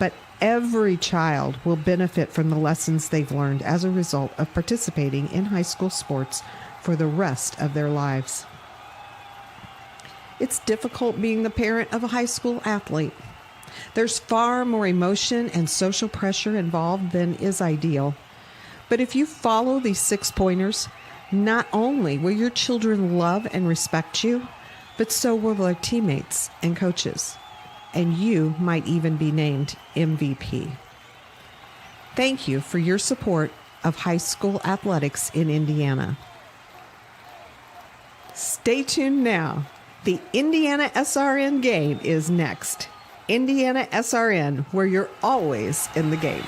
but every child will benefit from the lessons they've learned as a result of participating in high school sports for the rest of their lives. It's difficult being the parent of a high school athlete. There's far more emotion and social pressure involved than is ideal. But if you follow these 6 pointers, not only will your children love and respect you, but so will their teammates and coaches. And you might even be named MVP. Thank you for your support of high school athletics in Indiana. Stay tuned now. The Indiana SRN game is next. Indiana SRN, where you're always in the game.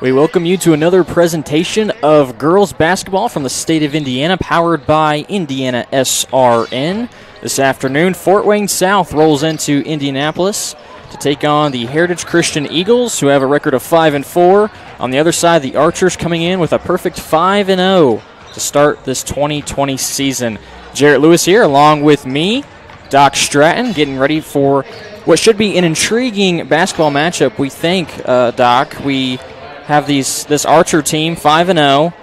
We welcome you to another presentation of girls basketball from the state of Indiana, powered by Indiana SRN. This afternoon, Fort Wayne South rolls into Indianapolis to take on the Heritage Christian Eagles, who have a record of 5-4. On the other side, the Archers coming in with a perfect 5-0 to start this 2020 season. Jarrett Lewis here, along with me, Doc Stratton, getting ready for what should be an intriguing basketball matchup. We think, Doc, we have this Archer team 5-0.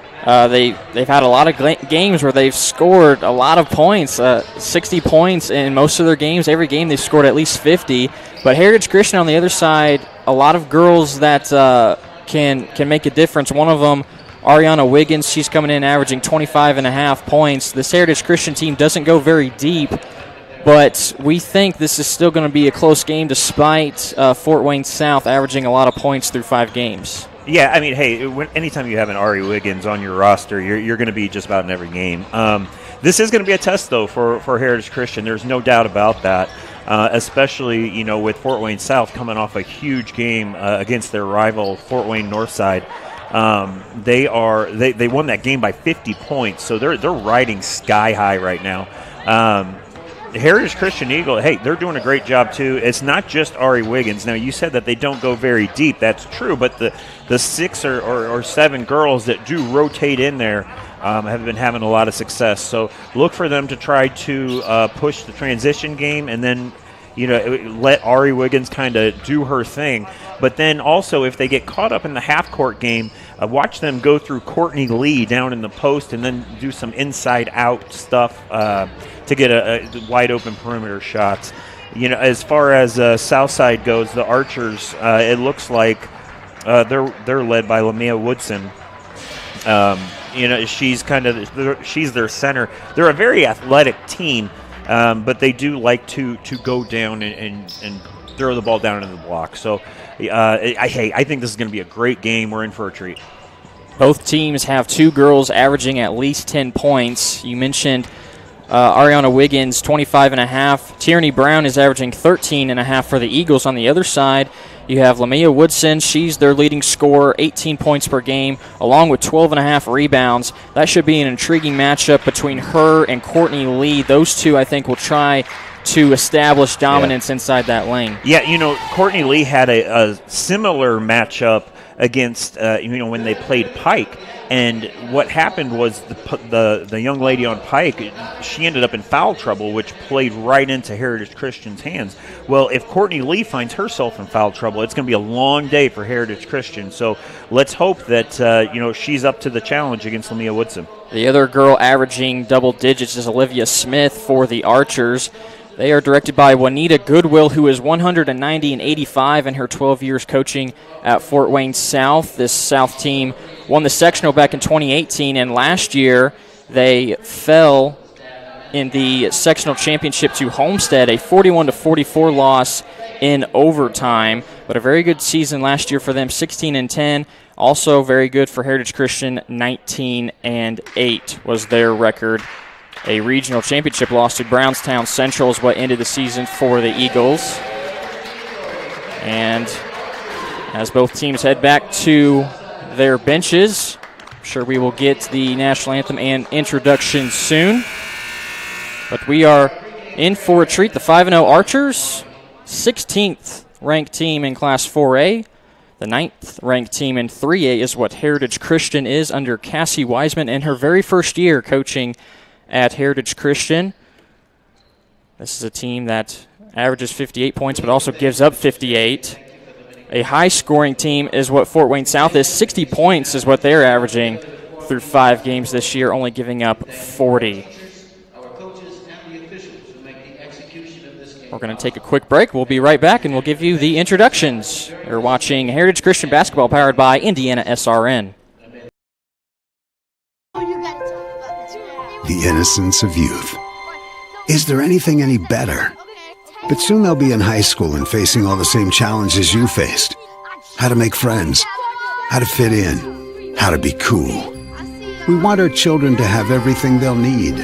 They've had a lot of games where they've scored a lot of points, 60 points in most of their games. Every game they've scored at least 50. But Heritage Christian on the other side, a lot of girls that can make a difference. One of them, Ariana Wiggins, she's coming in averaging 25.5 points. This Heritage Christian team doesn't go very deep, but we think this is still going to be a close game despite Fort Wayne South averaging a lot of points through 5 games. Yeah, I mean, hey, anytime you have an Ari Wiggins on your roster, you're going to be just about in every game. This is going to be a test, though, for Heritage Christian. There's no doubt about that, especially, with Fort Wayne South coming off a huge game against their rival, Fort Wayne Northside. They won that game by 50 points, so they're riding sky high right now. The Heritage Christian Eagle, hey, they're doing a great job, too. It's not just Ari Wiggins. Now, you said that they don't go very deep. That's true, but the 6 or 7 girls that do rotate in there have been having a lot of success. So look for them to try to push the transition game and then, let Ari Wiggins kind of do her thing. But then also, if they get caught up in the half-court game, watch them go through Courtney Lee down in the post and then do some inside-out stuff to get a wide-open perimeter shots. As far as Southside goes, the Archers, it looks like they're led by Lamia Woodson. She's their center. They're a very athletic team, but they do like to go down and throw the ball down into the block. So, I think this is going to be a great game. We're in for a treat. Both teams have 2 girls averaging at least 10 points. You mentioned Ariana Wiggins, 25.5. Tierney Brown is averaging 13.5 for the Eagles. On the other side, you have Lamia Woodson. She's their leading scorer, 18 points per game, along with 12.5 rebounds. That should be an intriguing matchup between her and Courtney Lee. Those two, I think, will try to establish dominance inside that lane. Yeah, Courtney Lee had a similar matchup against, when they played Pike. And what happened was the young lady on Pike, she ended up in foul trouble, which played right into Heritage Christian's hands. Well, if Courtney Lee finds herself in foul trouble, it's going to be a long day for Heritage Christian. So let's hope that, she's up to the challenge against Lamia Woodson. The other girl averaging double digits is Olivia Smith for the Archers. They are directed by Juanita Goodwill, who is 190-85 in her 12 years coaching at Fort Wayne South. This South team won the sectional back in 2018, and last year they fell in the sectional championship to Homestead, a 41-44 loss in overtime. But a very good season last year for them, 16-10. Also very good for Heritage Christian, 19-8 was their record. A regional championship loss to Brownstown Central is what ended the season for the Eagles. And as both teams head back to their benches, I'm sure we will get the national anthem and introduction soon. But we are in for a treat. The 5-0 Archers, 16th ranked team in Class 4A. The 9th ranked team in 3A is what Heritage Christian is under Cassie Wiseman in her very first year coaching at Heritage Christian. This is a team that averages 58 points but also gives up 58. A high-scoring team is what Fort Wayne South is. 60 points is what they're averaging through 5 games this year, only giving up 40. We're going to take a quick break. We'll be right back, and we'll give you the introductions. You're watching Heritage Christian Basketball powered by Indiana SRN. The innocence of youth. Is there anything any better? But soon they'll be in high school and facing all the same challenges you faced. How to make friends, how to fit in, how to be cool. We want our children to have everything they'll need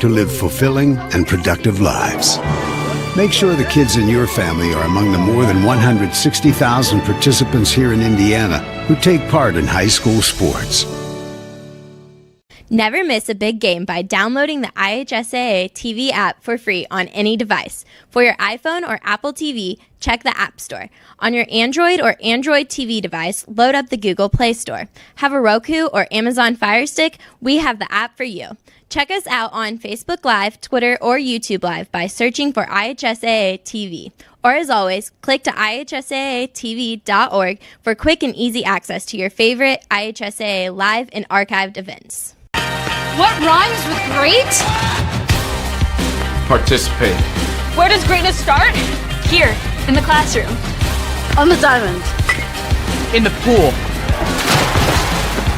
to live fulfilling and productive lives. Make sure the kids in your family are among the more than 160,000 participants here in Indiana who take part in high school sports. Never miss a big game by downloading the IHSAA TV app for free on any device. For your iPhone or Apple TV, check the App Store. On your Android or Android TV device, load up the Google Play Store. Have a Roku or Amazon Fire Stick? We have the app for you. Check us out on Facebook Live, Twitter, or YouTube Live by searching for IHSAA TV. Or as always, click to IHSAATV.org for quick and easy access to your favorite IHSAA live and archived events. What rhymes with great? Participate. Where does greatness start? Here, in the classroom. On the diamond. In the pool.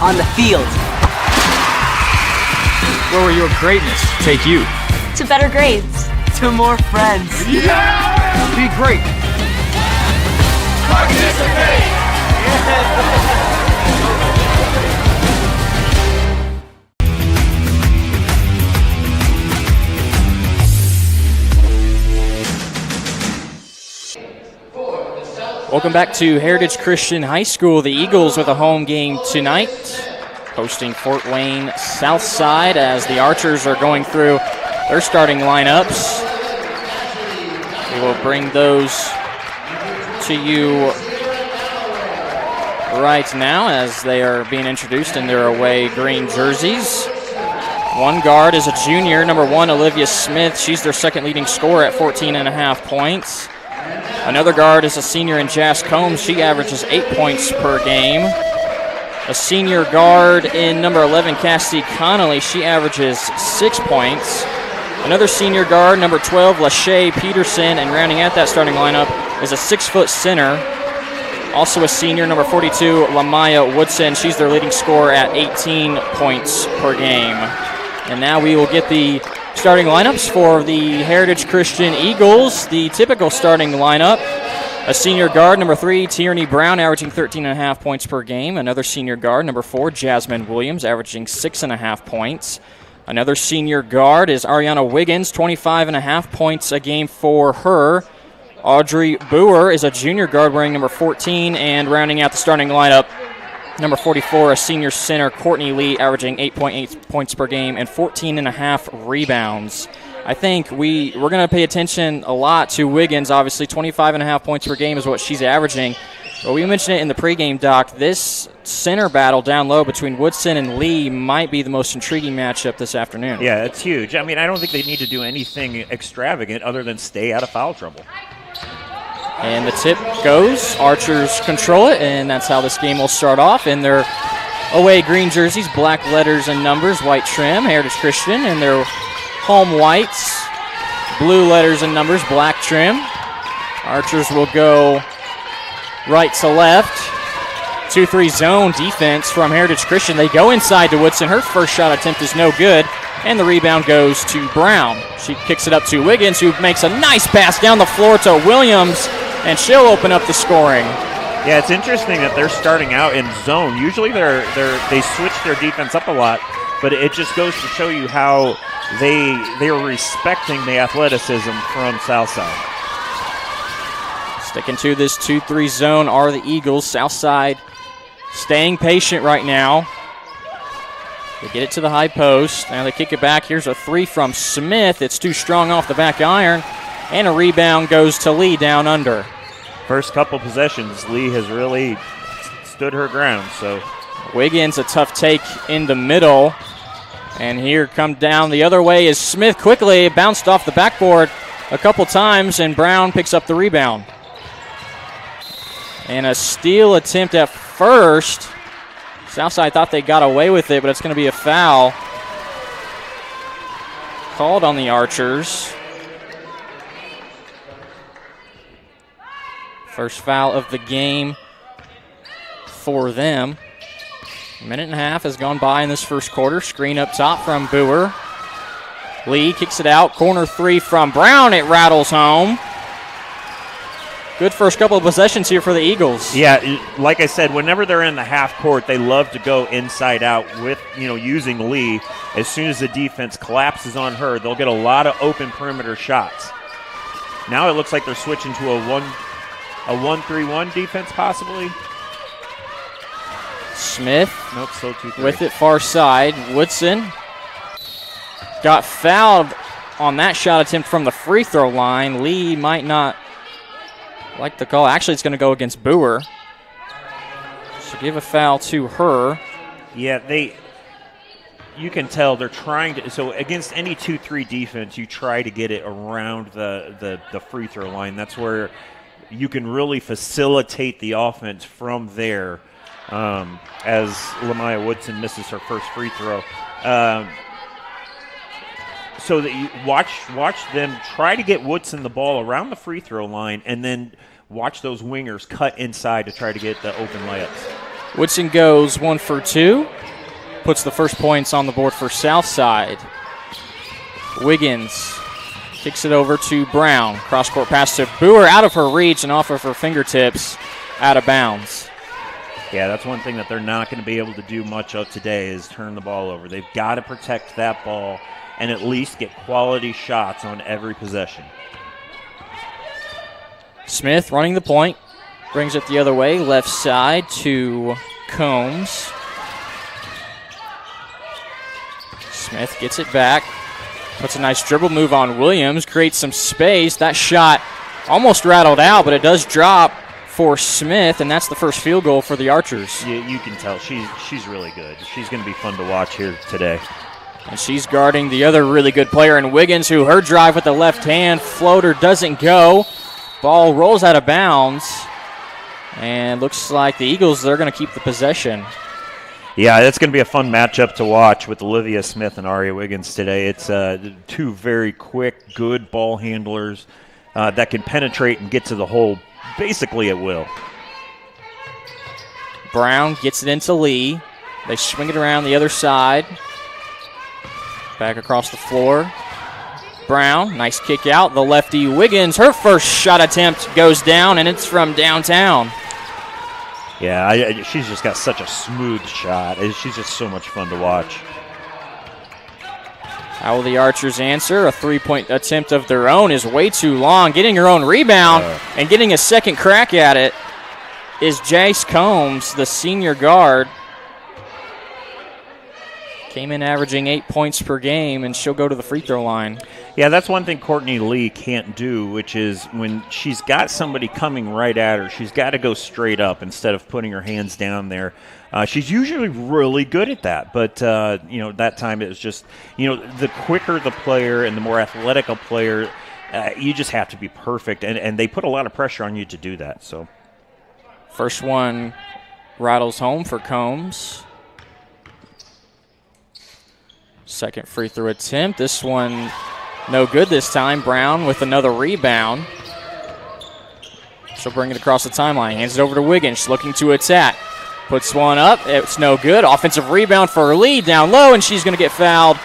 On the field. Where will your greatness take you? To better grades. To more friends. Yeah! Be great. Participate! Welcome back to Heritage Christian High School. The Eagles with a home game tonight, hosting Fort Wayne Southside as the Archers are going through their starting lineups. We will bring those to you right now as they are being introduced in their away green jerseys. One guard is a junior, number 1, Olivia Smith. She's their second leading scorer at 14.5 points. Another guard is a senior in Jas Combs. She averages 8 points per game. A senior guard in number 11, Cassidy Connolly. She averages 6 points. Another senior guard, number 12, Lachey Peterson. And rounding out that starting lineup is a 6-foot center. Also a senior, number 42, Lamaya Woodson. She's their leading scorer at 18 points per game. And now we will get the starting lineups for the Heritage Christian Eagles. The typical starting lineup: a senior guard, number 3, Tierney Brown, averaging 13.5 points per game. Another senior guard, number 4, Jasmine Williams, averaging 6.5 points. Another senior guard is Ariana Wiggins, 25.5 points a game for her. Audrey Boer is a junior guard wearing number 14, and rounding out the starting lineup, number 44, a senior center, Courtney Lee, averaging 8.8 points per game and 14.5 rebounds. I think we're going to pay attention a lot to Wiggins. Obviously, 25.5 points per game is what she's averaging. But we mentioned it in the pregame, Doc. This center battle down low between Woodson and Lee might be the most intriguing matchup this afternoon. Yeah, it's huge. I mean, I don't think they need to do anything extravagant other than stay out of foul trouble. And the tip goes. Archers control it, and that's how this game will start off. In their away green jerseys, black letters and numbers, white trim, Heritage Christian. And their home whites, blue letters and numbers, black trim. Archers will go right to left. 2-3 zone defense from Heritage Christian. They go inside to Woodson. Her first shot attempt is no good, and the rebound goes to Brown. She kicks it up to Wiggins, who makes a nice pass down the floor to Williams, and she'll open up the scoring. Yeah, it's interesting that they're starting out in zone. Usually they switch their defense up a lot, but it just goes to show you how they are respecting the athleticism from Southside. Sticking to this 2-3 zone are the Eagles. Southside staying patient right now. They get it to the high post. Now they kick it back. Here's a three from Smith. It's too strong off the back iron. And a rebound goes to Lee down under. First couple possessions, Lee has really stood her ground. So Wiggins, a tough take in the middle. And here come down the other way is Smith quickly. Bounced off the backboard a couple times, and Brown picks up the rebound. And a steal attempt at first. Southside thought they got away with it, but it's going to be a foul called on the Archers. First foul of the game for them. A minute and a half has gone by in this first quarter. Screen up top from Boer. Lee kicks it out. Corner three from Brown. It rattles home. Good first couple of possessions here for the Eagles. Yeah, like I said, whenever they're in the half court, they love to go inside out with, using Lee. As soon as the defense collapses on her, they'll get a lot of open perimeter shots. Now it looks like they're switching to a 1-3-1 defense possibly. Smith Nope, still 2-3. with it far side. Woodson got fouled on that shot attempt from the free throw line. Lee might not like the call. Actually, it's going to go against Boer. So give a foul to her. Yeah, you can tell they're trying to. So against any 2-3 defense, you try to get it around the free throw line. That's where you can really facilitate the offense from there. As Lamaya Woodson misses her first free throw. So that you watch them try to get Woodson the ball around the free throw line, and then watch those wingers cut inside to try to get the open layups. Woodson goes 1 for 2. Puts the first points on the board for Southside. Wiggins kicks it over to Brown. Cross-court pass to Boer, out of her reach and off of her fingertips, out of bounds. Yeah, that's one thing that they're not going to be able to do much of today is turn the ball over. They've got to protect that ball and at least get quality shots on every possession. Smith running the point. Brings it the other way, left side to Combs. Smith gets it back. Puts a nice dribble move on Williams. Creates some space. That shot almost rattled out, but it does drop for Smith, and that's the first field goal for the Archers. You can tell she's really good. She's going to be fun to watch here today. And she's guarding the other really good player in Wiggins, who her drive with the left hand floater doesn't go. Ball rolls out of bounds, and looks like the Eagles, they're going to keep the possession. Yeah, that's going to be a fun matchup to watch with Olivia Smith and Aria Wiggins today. It's two very quick, good ball handlers that can penetrate and get to the hole basically at will. Brown gets it into Lee. They swing it around the other side. Back across the floor. Brown, nice kick out. The lefty Wiggins, her first shot attempt goes down, and it's from downtown. Yeah, she's just got such a smooth shot. She's just so much fun to watch. How will the Archers answer? A three-point attempt of their own is way too long. Getting her own rebound and getting a second crack at it is Jace Combs, the senior guard. Came in averaging 8 points per game, and she'll go to the free throw line. Yeah, that's one thing Courtney Lee can't do, which is when she's got somebody coming right at her, she's got to go straight up instead of putting her hands down there. She's usually really good at that, but, that time it was just, the quicker the player and the more athletic a player, you just have to be perfect, and they put a lot of pressure on you to do that. So, first one rattles home for Combs. Second free throw attempt. This one no good this time. Brown with another rebound. She'll bring it across the timeline. Hands it over to Wiggins. She's looking to attack. Puts one up. It's no good. Offensive rebound for her lead down low, and she's going to get fouled.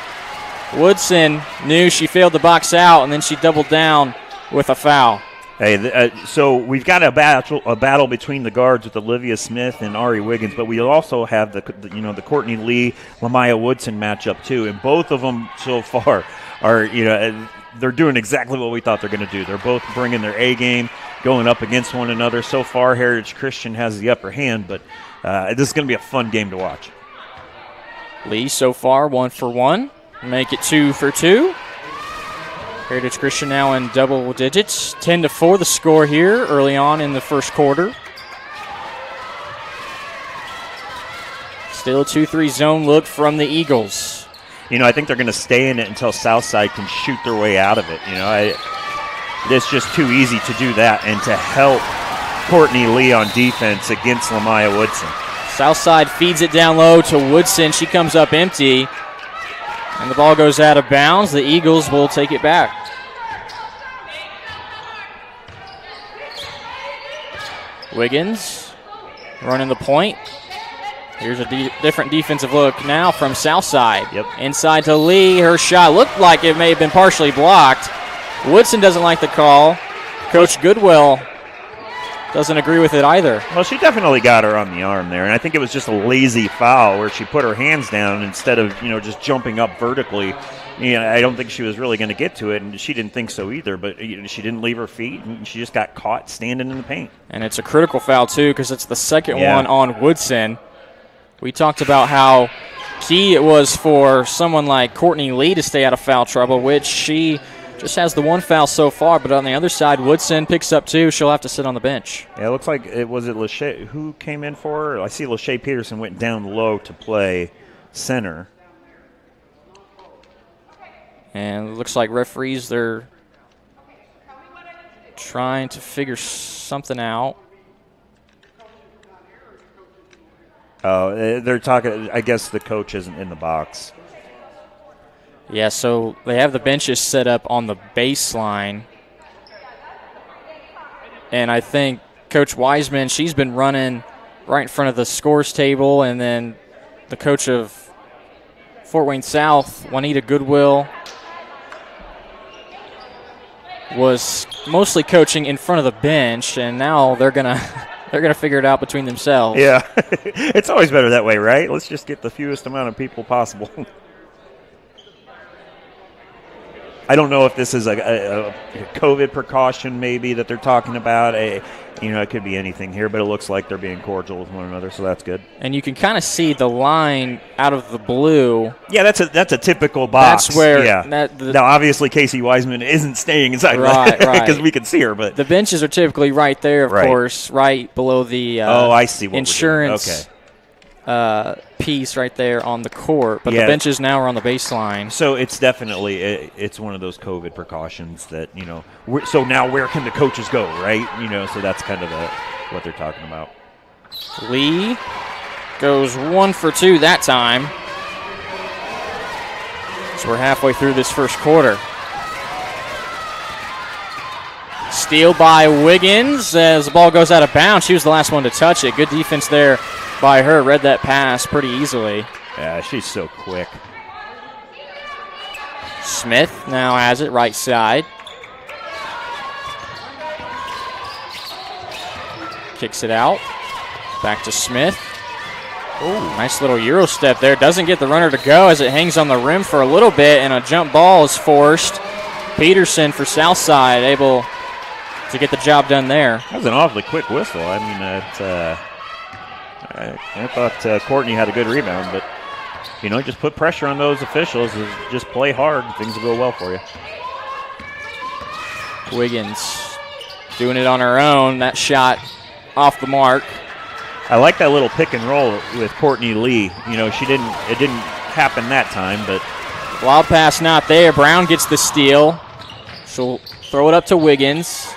Woodson knew she failed to box out, and then she doubled down with a foul. Hey, so we've got a battle between the guards with Olivia Smith and Ari Wiggins, but we also have the Courtney Lee, Lamaya Woodson matchup too, and both of them so far are they're doing exactly what we thought they're going to do. They're both bringing their A game, going up against one another. So far, Heritage Christian has the upper hand, but this is going to be a fun game to watch. Lee so far 1 for 1, make it 2 for 2. Heritage Christian now in double digits. 10-4 the score here early on in the first quarter. Still a 2-3 zone look from the Eagles. I think they're going to stay in it until Southside can shoot their way out of it. It's just too easy to do that and to help Courtney Lee on defense against Lamaya Woodson. Southside feeds it down low to Woodson. She comes up empty. And the ball goes out of bounds. The Eagles will take it back. Wiggins running the point. Here's a different defensive look now from Southside. Yep. Inside to Lee. Her shot looked like it may have been partially blocked. Woodson doesn't like the call. Coach Goodwill doesn't agree with it either. Well, she definitely got her on the arm there, and I think it was just a lazy foul where she put her hands down instead of, just jumping up vertically. I don't think she was really going to get to it, and she didn't think so either, but she didn't leave her feet, and she just got caught standing in the paint. And it's a critical foul, too, because it's the second one on Woodson. We talked about how key it was for someone like Courtney Lee to stay out of foul trouble, which she just has the one foul so far, but on the other side, Woodson picks up 2. She'll have to sit on the bench. Yeah, it looks like was it Lachey who came in for her? I see Lachey Peterson went down low to play center. And it looks like referees, they're trying to figure something out. Oh, they're talking. I guess the coach isn't in the box. Yeah, so they have the benches set up on the baseline. And I think Coach Wiseman, she's been running right in front of the scores table. And then the coach of Fort Wayne South, Juanita Goodwill, was mostly coaching in front of the bench. And now they're going to figure it out between themselves. Yeah, it's always better that way, right? Let's just get the fewest amount of people possible. I don't know if this is a COVID precaution maybe that they're talking about. It could be anything here, but it looks like they're being cordial with one another, so that's good. And you can kind of see the line out of the blue. Yeah, that's a typical box. That's where. Yeah. Now, obviously, Casey Wiseman isn't staying inside, right? Because we can see her. But the benches are typically right there, of course, right below the. I see what insurance. We're doing. Okay. Piece right there on the court, but the benches now are on the baseline. So it's definitely it's one of those COVID precautions that so now where can the coaches go, right? So that's kind of what they're talking about. Lee goes 1 for 2 that time. So we're halfway through this first quarter. Steal by Wiggins as the ball goes out of bounds. She was the last one to touch it. Good defense there by her. Read that pass pretty easily. Yeah, she's so quick. Smith now has it right side. Kicks it out. Back to Smith. Oh, nice little Euro step there. Doesn't get the runner to go as it hangs on the rim for a little bit, and a jump ball is forced. Peterson for Southside able to get the job done there. That was an awfully quick whistle. I mean, I thought Courtney had a good rebound, but, just put pressure on those officials. Just play hard. Things will go well for you. Wiggins doing it on her own. That shot off the mark. I like that little pick and roll with Courtney Lee. It didn't happen that time, but. Wild pass not there. Brown gets the steal. She'll throw it up to Wiggins.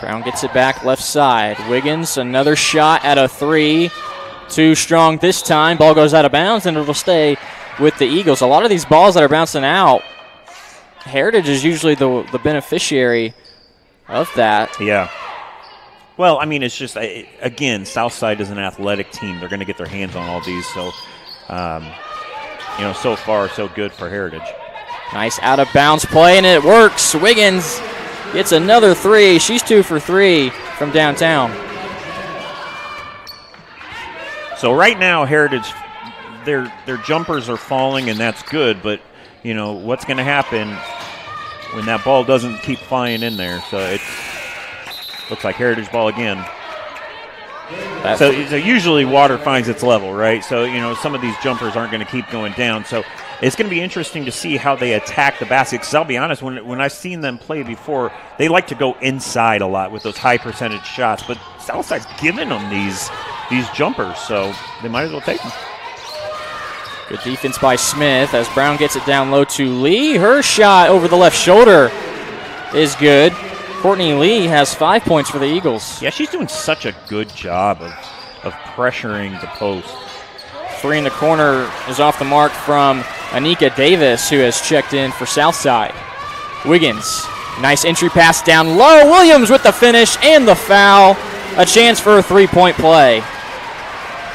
Brown gets it back left side. Wiggins, another shot at a 3. Too strong this time. Ball goes out of bounds, and it'll stay with the Eagles. A lot of these balls that are bouncing out, Heritage is usually the beneficiary of that. Yeah. Well, I mean, it's just, again, Southside is an athletic team. They're going to get their hands on all these. So, so far, so good for Heritage. Nice out-of-bounds play, and it works. Wiggins Gets another three. She's 2 for 3 from downtown. So right now, Heritage, their jumpers are falling, and that's good. But you know what's going to happen when that ball doesn't keep flying in there. So it looks like Heritage ball again. So usually water finds its level, right? So, you know, some of these jumpers aren't going to keep going down. So it's going to be interesting to see how they attack the basket. Because I'll be honest, when I've seen them play before, they like to go inside a lot with those high percentage shots. But Southside's giving them these jumpers, so they might as well take them. Good defense by Smith as Brown gets it down low to Lee. Her shot over the left shoulder is good. Courtney Lee has 5 points for the Eagles. Yeah, she's doing such a good job of pressuring the post. 3 in the corner is off the mark from Anika Davis, who has checked in for Southside. Wiggins, nice entry pass down low. Williams with the finish and the foul. A chance for a 3-point play.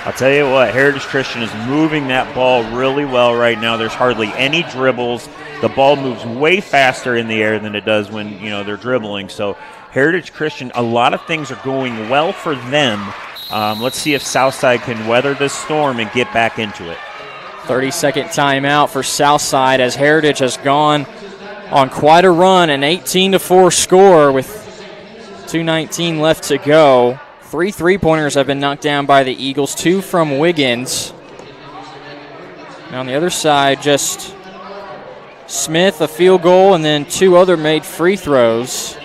I'll tell you what, Heritage Christian is moving that ball really well right now. There's hardly any dribbles. The ball moves way faster in the air than it does when, you know, they're dribbling. So Heritage Christian, a lot of things are going well for them. Let's see if Southside can weather this storm and get back into it. 30-second timeout for Southside as Heritage has gone on quite a run, an 18-4 score with 2:19 left to go. 3 3-pointers have been knocked down by the Eagles, 2 from Wiggins. Now on the other side, just Smith, a field goal, and then 2 other made free throws.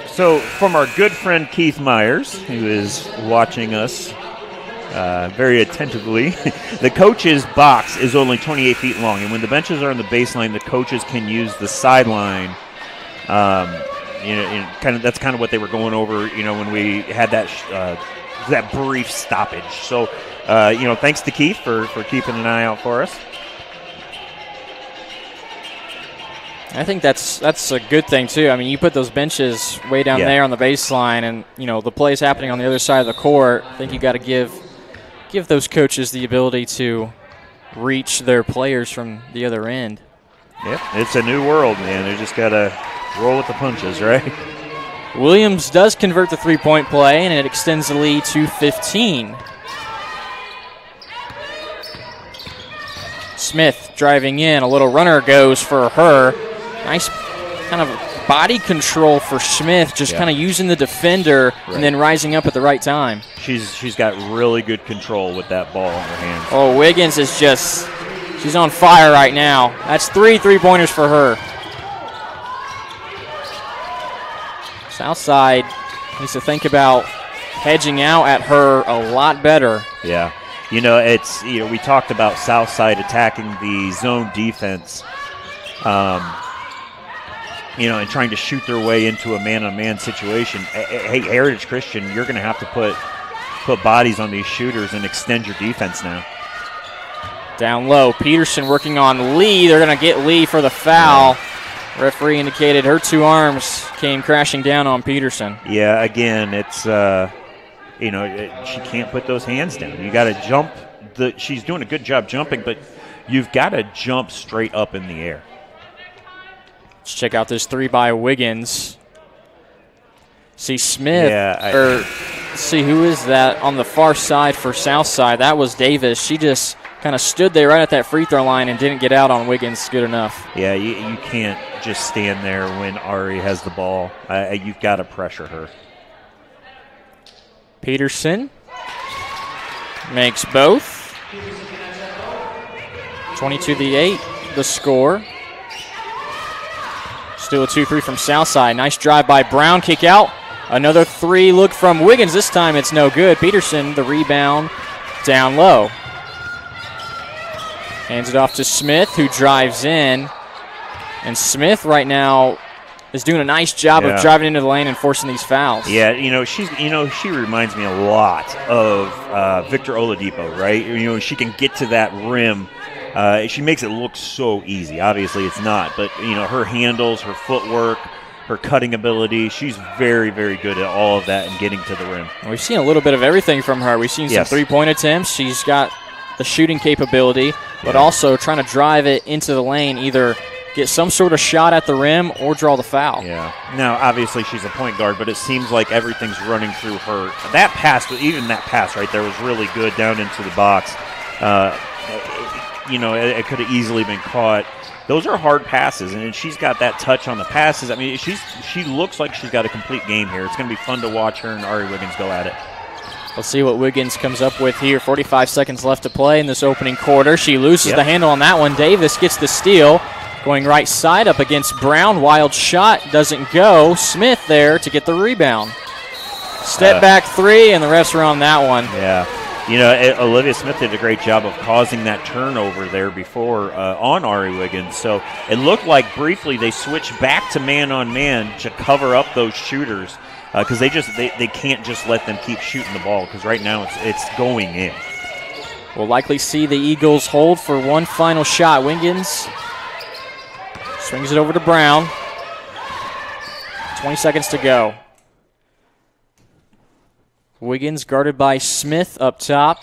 So from our good friend Keith Myers, who is watching us very attentively, the coach's box is only 28 feet long, and when the benches are on the baseline, the coaches can use the sideline. That's kind of what they were going over, you know, when we had that brief stoppage. So, thanks to Keith for keeping an eye out for us. I think that's a good thing, too. I mean, you put those benches way down there on the baseline and, you know, the play's happening on the other side of the court. I think you got to give those coaches the ability to reach their players from the other end. Yep, it's a new world, man. They just got to roll with the punches, right? Williams does convert the 3-point play, and it extends the lead to 15. Smith driving in. A little runner goes for her. Nice kind of body control for Smith, just kind of using the defender and then rising up at the right time. She's got really good control with that ball in her hands. Oh, Wiggins is she's on fire right now. That's 3 3-pointers for her. Southside needs to think about hedging out at her a lot better. Yeah. We talked about Southside attacking the zone defense, and trying to shoot their way into a man-on-man situation. Hey, Heritage Christian, you're going to have to put bodies on these shooters and extend your defense now. Down low, Peterson working on Lee. They're going to get Lee for the foul. Referee indicated her 2 arms came crashing down on Peterson. Yeah, again, it's she can't put those hands down. You got to jump. She's doing a good job jumping, but you've got to jump straight up in the air. Let's check out this 3 by Wiggins. See Smith, see who is that on the far side for Southside. That was Davis. She just kind of stood there right at that free throw line and didn't get out on Wiggins good enough. Yeah, you can't just stand there when Ari has the ball. You've got to pressure her. Peterson makes both. 22-8, the score. Still a 2-3 from Southside. Nice drive by Brown, kick out. Another 3 look from Wiggins. This time it's no good. Peterson, the rebound, down low. Hands it off to Smith, who drives in. And Smith right now is doing a nice job of driving into the lane and forcing these fouls. Yeah, she reminds me a lot of Victor Oladipo, right? She can get to that rim. She makes it look so easy. Obviously, it's not. But, her handles, her footwork, her cutting ability, she's very, very good at all of that and getting to the rim. We've seen a little bit of everything from her. We've seen some 3-point attempts. She's got the shooting capability, but also trying to drive it into the lane either get some sort of shot at the rim or draw the foul. Yeah. Now, obviously, she's a point guard, but it seems like everything's running through her. That pass, even that pass right there, was really good down into the box. It could have easily been caught. Those are hard passes, and she's got that touch on the passes. I mean, she looks like she's got a complete game here. It's going to be fun to watch her and Ari Wiggins go at it. We'll see what Wiggins comes up with here. 45 seconds left to play in this opening quarter. She loses the handle on that one. Davis gets the steal. Going right side up against Brown. Wild shot. Doesn't go. Smith there to get the rebound. Step back three, and the refs are on that one. Yeah. Olivia Smith did a great job of causing that turnover there before on Ari Wiggins. So it looked like briefly they switched back to man-on-man to cover up those shooters because they can't just let them keep shooting the ball because right now it's going in. We'll likely see the Eagles hold for one final shot. Wiggins swings it over to Brown. 20 seconds to go. Wiggins guarded by Smith up top.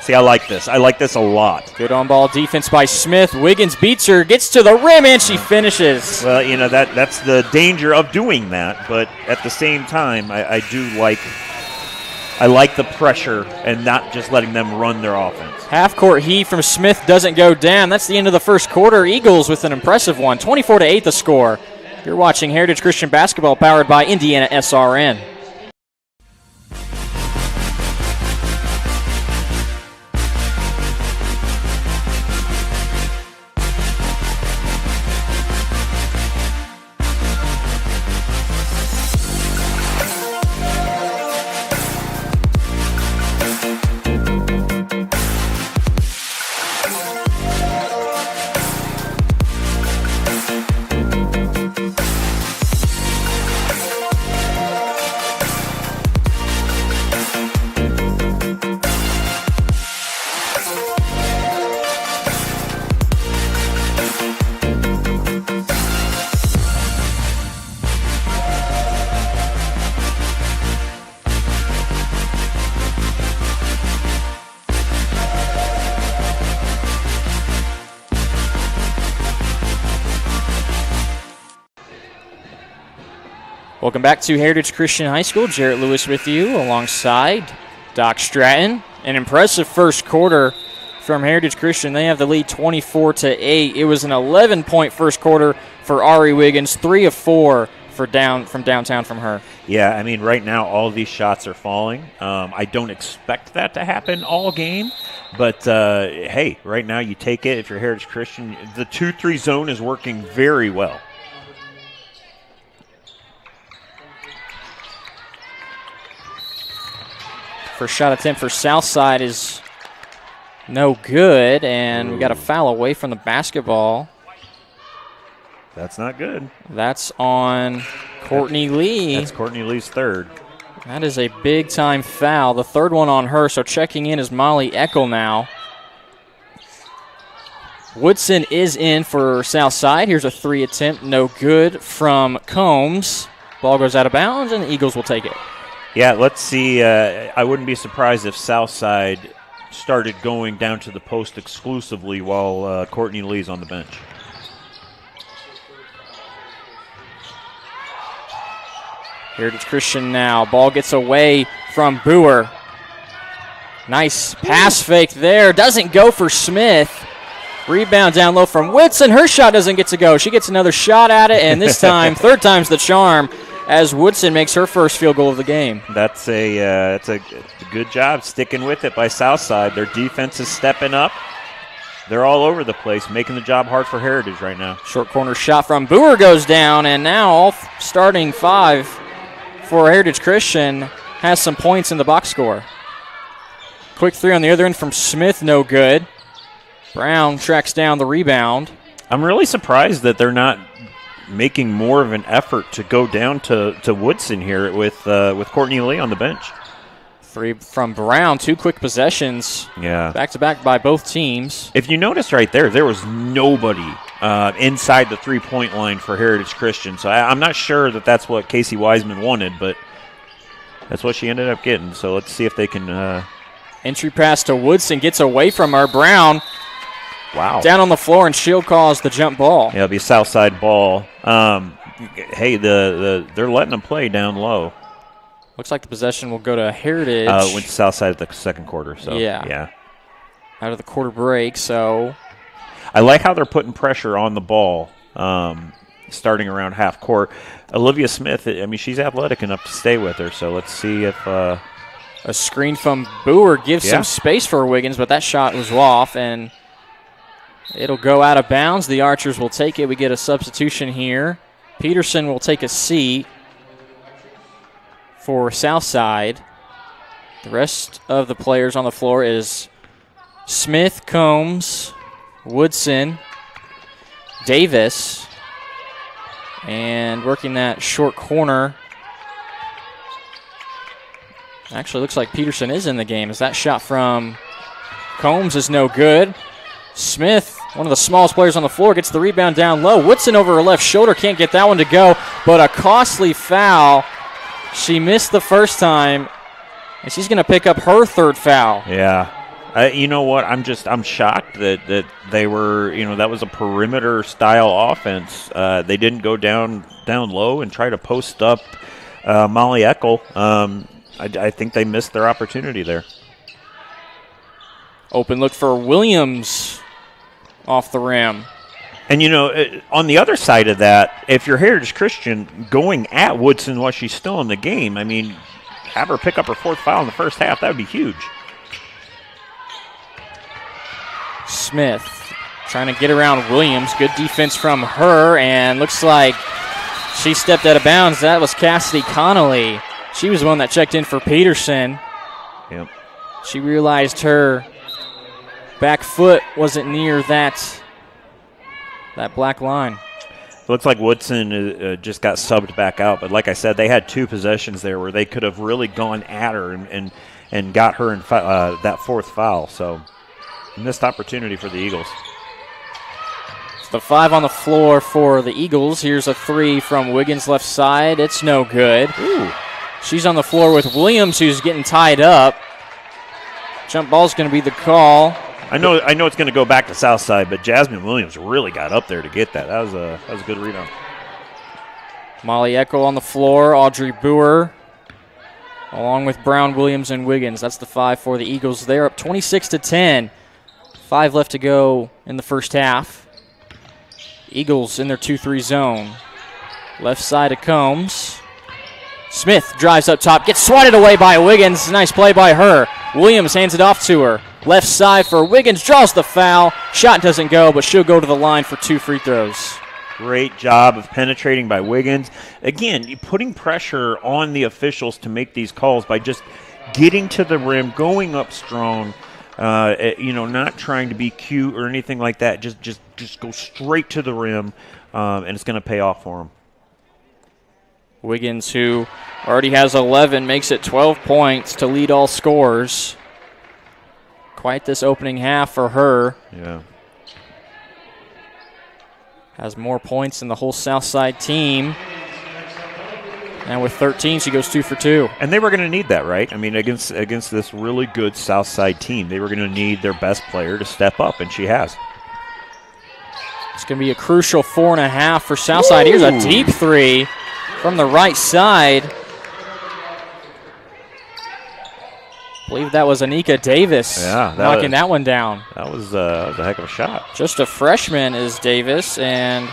See, I like this. I like this a lot. Good on-ball defense by Smith. Wiggins beats her, gets to the rim, and she finishes. Well, that's the danger of doing that, but at the same time, I like the pressure and not just letting them run their offense. Half-court heat from Smith doesn't go down. That's the end of the first quarter. Eagles with an impressive one. 24-8 the score. You're watching Heritage Christian Basketball powered by Indiana SRN. Welcome back to Heritage Christian High School. Jarrett Lewis with you alongside Doc Stratton. An impressive first quarter from Heritage Christian. They have the lead 24-8. It was an 11-point first quarter for Ari Wiggins, 3 of 4 from downtown from her. Yeah, I mean, right now all of these shots are falling. I don't expect that to happen all game, but hey, right now you take it if you're Heritage Christian. The 2-3 zone is working very well. First shot attempt for Southside is no good, and we got a foul away from the basketball. That's not good. That's on Courtney Lee. That's Courtney Lee's third. That is a big-time foul. The third one on her, so checking in is Molly Eckel now. Woodson is in for Southside. Here's a 3 attempt, no good from Combs. Ball goes out of bounds, and the Eagles will take it. Yeah, let's see. I wouldn't be surprised if Southside started going down to the post exclusively while Courtney Lee's on the bench. Heritage Christian now. Ball gets away from Boer. Nice pass fake there. Doesn't go for Smith. Rebound down low from Whitson. Her shot doesn't get to go. She gets another shot at it, and this time, third time's the charm, as Woodson makes her first field goal of the game. That's a good job sticking with it by Southside. Their defense is stepping up. They're all over the place, making the job hard for Heritage right now. Short corner shot from Boer goes down, and now all starting 5 for Heritage Christian has some points in the box score. Quick 3 on the other end from Smith, no good. Brown tracks down the rebound. I'm really surprised that they're not making more of an effort to go down to Woodson here with Courtney Lee on the bench. 3 from Brown, 2 quick possessions. Yeah. Back-to-back by both teams. If you notice right there was nobody inside the three-point line for Heritage Christian. So I'm not sure that that's what Casey Wiseman wanted, but that's what she ended up getting. So let's see if they can... Entry pass to Woodson, gets away from her. Brown Wow. down on the floor, and she'll cause the jump ball. Yeah, it'll be a south side ball. Hey, they're letting them play down low. Looks like the possession will go to Heritage. Went to south side at the second quarter. So yeah. Out of the quarter break, so. I like how they're putting pressure on the ball, starting around half court. Olivia Smith, I mean, she's athletic enough to stay with her, so let's see if a screen from Boer gives some space for Wiggins, but that shot was off, and it'll go out of bounds. The Archers will take it. We get a substitution here. Peterson will take a seat for Southside. The rest of the players on the floor is Smith, Combs, Woodson, Davis, and working that short corner. Actually, looks like Peterson is in the game as that shot from Combs is no good. Smith, one of the smallest players on the floor, gets the rebound down low. Woodson over her left shoulder, can't get that one to go, but a costly foul. She missed the first time, and she's going to pick up her third foul. Yeah. You know what? I'm shocked that they were, that was a perimeter style offense. They didn't go down low and try to post up Molly Eckel. I think they missed their opportunity there. Open look for Williams off the rim. And, on the other side of that, if you're Heritage Christian going at Woodson while she's still in the game, I mean, have her pick up her fourth foul in the first half, that would be huge. Smith trying to get around Williams. Good defense from her, and looks like she stepped out of bounds. That was Cassidy Connolly. She was the one that checked in for Peterson. Yep. She realized her back foot wasn't near that black line. Looks like Woodson just got subbed back out, but like I said, they had two possessions there where they could have really gone at her and got her in that fourth foul. So missed opportunity for the Eagles. It's the 5 on the floor for the Eagles. Here's a 3 from Wiggins left side. It's no good. Ooh. She's on the floor with Williams, who's getting tied up. Jump ball's going to be the call. I know it's going to go back to Southside, but Jasmine Williams really got up there to get that. That was a good rebound. Molly Eckel on the floor. Audrey Boer, along with Brown, Williams, and Wiggins. That's the 5 for the Eagles. They're up 26-10. 5 left to go in the first half. Eagles in their 2-3 zone. Left side of Combs. Smith drives up top, gets swatted away by Wiggins. Nice play by her. Williams hands it off to her. Left side for Wiggins, draws the foul. Shot doesn't go, but she'll go to the line for 2 free throws. Great job of penetrating by Wiggins. Again, you're putting pressure on the officials to make these calls by just getting to the rim, going up strong, not trying to be cute or anything like that. Just go straight to the rim, and it's going to pay off for them. Wiggins, who already has 11, makes it 12 points to lead all scorers. Quite this opening half for her. Yeah. Has more points than the whole Southside team. And with 13, she goes 2 for 2. And they were going to need that, right? I mean, against this really good Southside team, they were going to need their best player to step up, and she has. It's going to be a crucial 4.5 for Southside. Ooh. Here's a deep 3 from the right side. I believe that was Anika Davis knocking that one down. That was a heck of a shot. Just a freshman is Davis, and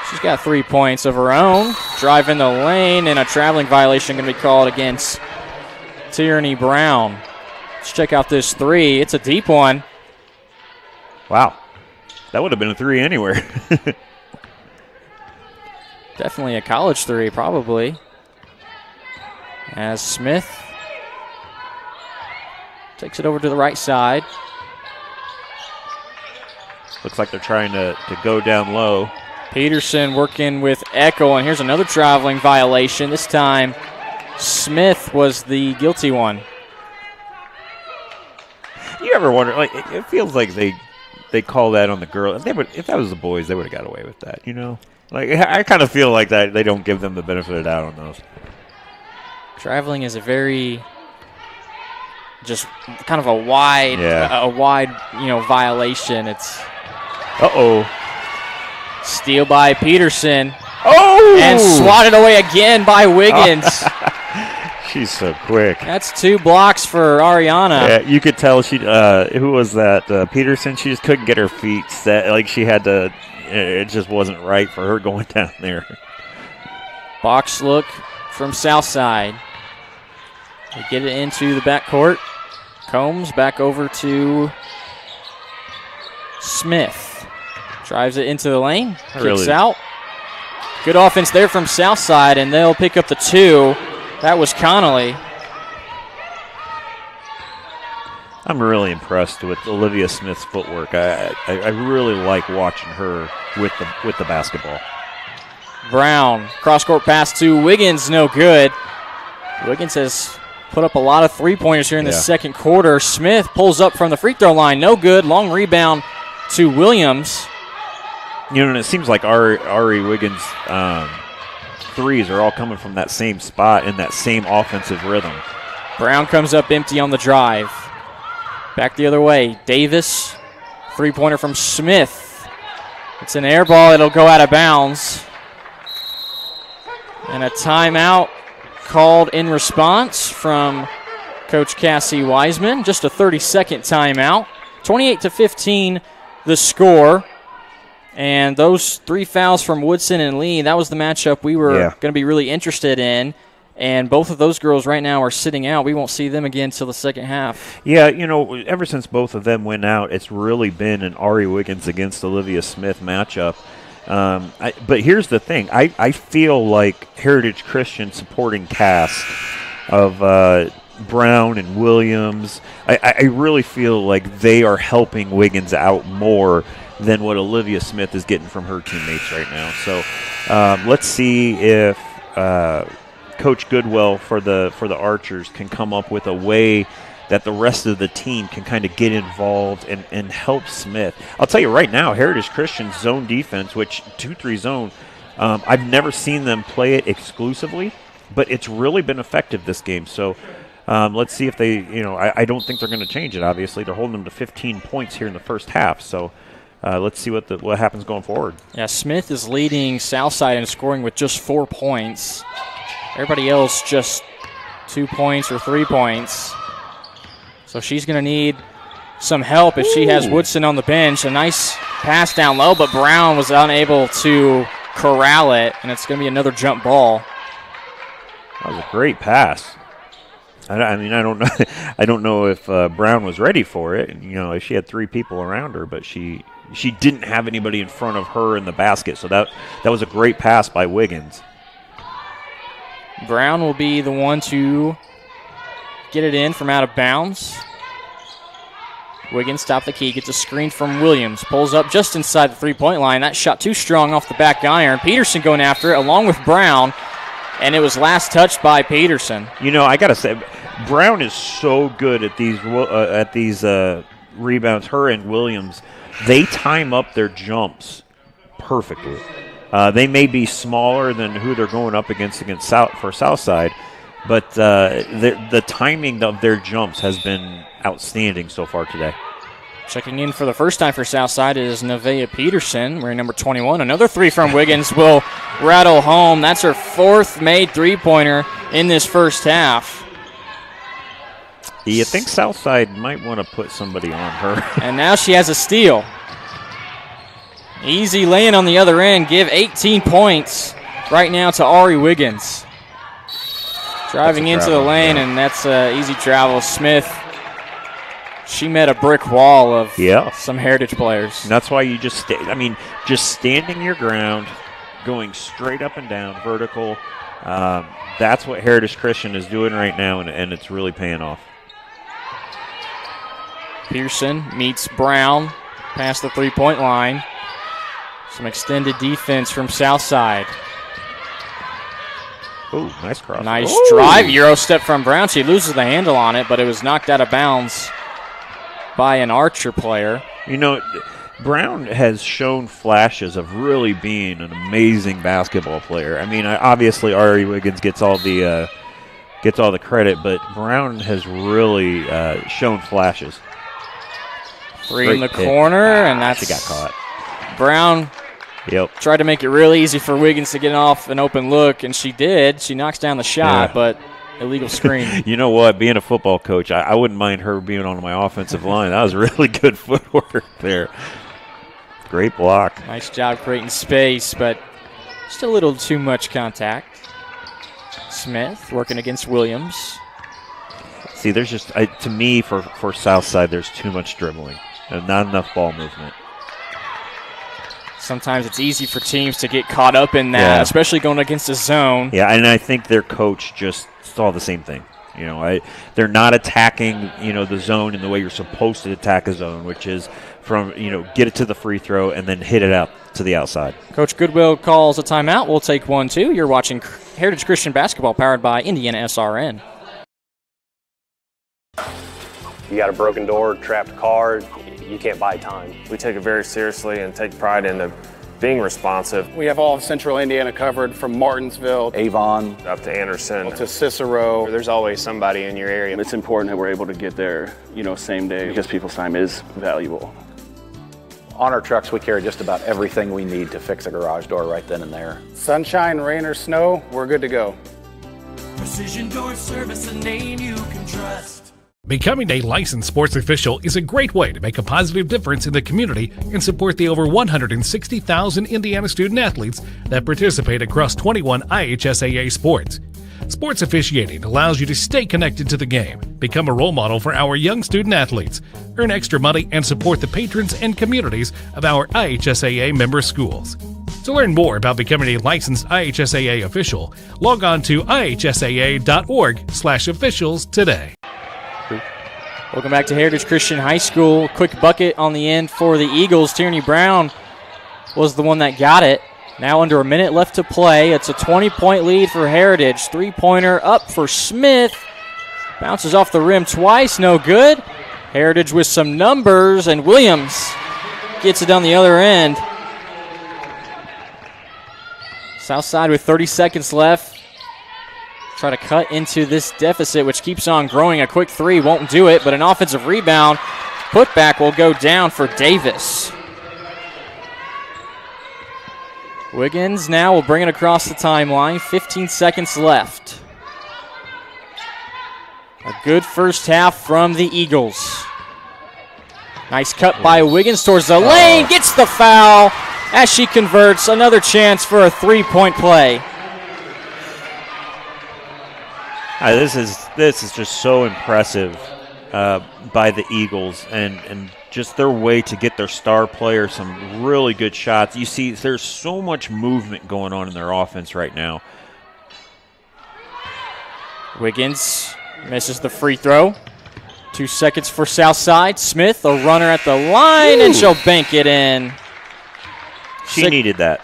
she's got 3 points of her own. Drive in the lane, and a traveling violation going to be called against Tierney Brown. Let's check out this 3. It's a deep one. Wow. That would have been a 3 anywhere. Definitely a college 3, probably. As Smith takes it over to the right side. Looks like they're trying to go down low. Peterson working with Eckel, and here's another traveling violation. This time, Smith was the guilty one. You ever wonder, it feels like they call that on the girl. If that was the boys, they would have got away with that, I kind of feel like that they don't give them the benefit of the doubt on those. Traveling is a very just kind of a wide, violation. It's steal by Peterson. Oh! And swatted away again by Wiggins. She's so quick. That's 2 blocks for Ariana. Yeah, you could tell she. Who was that? Peterson. She just couldn't get her feet set. Like she had to. It just wasn't right for her going down there. Box look from Southside. They get it into the backcourt. Combs back over to Smith. Drives it into the lane. Kicks out. Good offense there from Southside, and they'll pick up the 2. That was Connolly. I'm really impressed with Olivia Smith's footwork. I really like watching her with the basketball. Brown, cross-court pass to Wiggins, no good. Wiggins has put up a lot of three-pointers here in the second quarter. Smith pulls up from the free throw line, no good. Long rebound to Williams. And it seems like Ari Wiggins' threes are all coming from that same spot in that same offensive rhythm. Brown comes up empty on the drive. Back the other way. Davis, three-pointer from Smith. It's an air ball. It'll go out of bounds. And a timeout called in response from Coach Cassie Wiseman. Just a 30-second timeout. 28-15 the score. And those 3 fouls from Woodson and Lee, that was the matchup we were going to be really interested in. And both of those girls right now are sitting out. We won't see them again until the second half. Yeah, ever since both of them went out, it's really been an Ari Wiggins against Olivia Smith matchup. But here's the thing. I feel like Heritage Christian supporting cast of Brown and Williams, I really feel like they are helping Wiggins out more than what Olivia Smith is getting from her teammates right now. So let's see if Coach Goodwell for the Archers can come up with a way that the rest of the team can kind of get involved and help Smith. I'll tell you right now, Heritage Christian's zone defense, which 2-3 zone, I've never seen them play it exclusively, but it's really been effective this game. So let's see if they, I don't think they're going to change it, obviously. They're holding them to 15 points here in the first half. So let's see what happens going forward. Yeah, Smith is leading Southside in scoring with just 4 points. Everybody else just 2 points or 3 points. So she's going to need some help if she has Woodson on the bench. A nice pass down low, but Brown was unable to corral it, and it's going to be another jump ball. That was a great pass. I mean, I don't know. I don't know if Brown was ready for it. If she had 3 people around her, but she didn't have anybody in front of her in the basket. So that was a great pass by Wiggins. Brown will be the one to get it in from out of bounds. Wiggins stopped the key, gets a screen from Williams, pulls up just inside the three-point line. That shot too strong off the back iron. Peterson going after it along with Brown, and it was last touched by Peterson. I got to say, Brown is so good at these rebounds. Her and Williams, they time up their jumps perfectly. They may be smaller than who they're going up against Southside, but the timing of their jumps has been outstanding so far today. Checking in for the first time for Southside is Nevaeh Peterson, wearing number 21. Another 3 from Wiggins will rattle home. That's her 4th made three-pointer in this first half. You think Southside might want to put somebody on her. And now she has a steal. Easy laying on the other end. Give 18 points right now to Ari Wiggins. Driving into the lane, and that's easy travel. Smith, she met a brick wall of some Heritage players. And that's why you just standing your ground, going straight up and down, vertical. That's what Heritage Christian is doing right now, and it's really paying off. Pearson meets Brown past the three-point line. Some extended defense from Southside. Ooh, nice cross. Nice drive. Euro step from Brown. She loses the handle on it, but it was knocked out of bounds by an Archer player. Brown has shown flashes of really being an amazing basketball player. I mean, obviously Ari Wiggins gets all the gets all the credit, but Brown has really shown flashes. Three in the corner, and that's she got caught. Brown Yep. tried to make it really easy for Wiggins to get off an open look, and she did. She knocks down the shot, but illegal screen. You know what? Being a football coach, I wouldn't mind her being on my offensive line. That was really good footwork there. Great block. Nice job creating space, but just a little too much contact. Smith working against Williams. See, there's just, to me, for Southside, there's too much dribbling and not enough ball movement. Sometimes it's easy for teams to get caught up in that, especially going against a zone. Yeah, and I think their coach just saw the same thing. You know, they're not attacking, the zone in the way you're supposed to attack a zone, which is from, get it to the free throw and then hit it out to the outside. Coach Goodwill calls a timeout. We'll take 1-2. You're watching Heritage Christian Basketball powered by Indiana SRN. You got a broken door, trapped car, you can't buy time. We take it very seriously and take pride in being responsive. We have all of Central Indiana covered from Martinsville, Avon, up to Anderson, to Cicero. There's always somebody in your area. It's important that we're able to get there, same day, because people's time is valuable. On our trucks, we carry just about everything we need to fix a garage door right then and there. Sunshine, rain, or snow, we're good to go. Precision Door Service, a name you can trust. Becoming a licensed sports official is a great way to make a positive difference in the community and support the over 160,000 Indiana student athletes that participate across 21 IHSAA sports. Sports officiating allows you to stay connected to the game, become a role model for our young student athletes, earn extra money, and support the patrons and communities of our IHSAA member schools. To learn more about becoming a licensed IHSAA official, log on to ihsaa.org/officials today. Welcome back to Heritage Christian High School. Quick bucket on the end for the Eagles. Tierney Brown was the one that got it. Now under a minute left to play. It's a 20-point lead for Heritage. Three-pointer up for Smith. Bounces off the rim twice, no good. Heritage with some numbers, and Williams gets it down the other end. Southside with 30 seconds left. Try to cut into this deficit, which keeps on growing. A quick three won't do it, but an offensive rebound. Putback will go down for Davis. Wiggins now will bring it across the timeline. 15 seconds left. A good first half from the Eagles. Nice cut by Wiggins towards the lane. Gets the foul as she converts. Another chance for a three-point play. This is just so impressive by the Eagles and just their way to get their star player some really good shots. You see there's so much movement going on in their offense right now. Wiggins misses the free throw. 2 seconds for Southside. Smith, a runner at the line, and she'll bank it in. She needed that.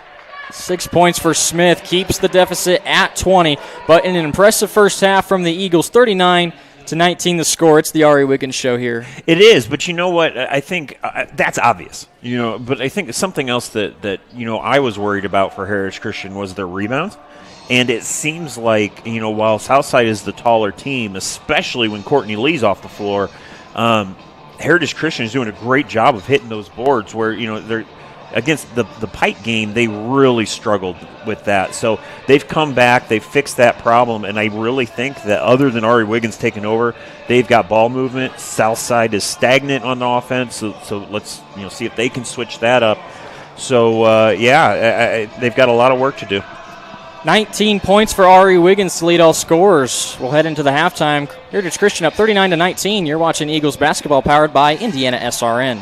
6 points for Smith, keeps the deficit at 20, but in an impressive first half from the Eagles, 39-19 the score. It's the Ari Wiggins show here. It is, but you know what? I think that's obvious. But I think something else that I was worried about for Heritage Christian was their rebounds. And it seems like, while Southside is the taller team, especially when Courtney Lee's off the floor, Heritage Christian is doing a great job of hitting those boards where, they're against the Pike game, they really struggled with that. So they've come back, they've fixed that problem, and I really think that other than Ari Wiggins taking over, they've got ball movement. Southside is stagnant on the offense, so let's see if they can switch that up. So, they've got a lot of work to do. 19 points for Ari Wiggins to lead all scorers. We'll head into the halftime. Heritage Christian up 39-19. You're watching Eagles basketball powered by Indiana SRN.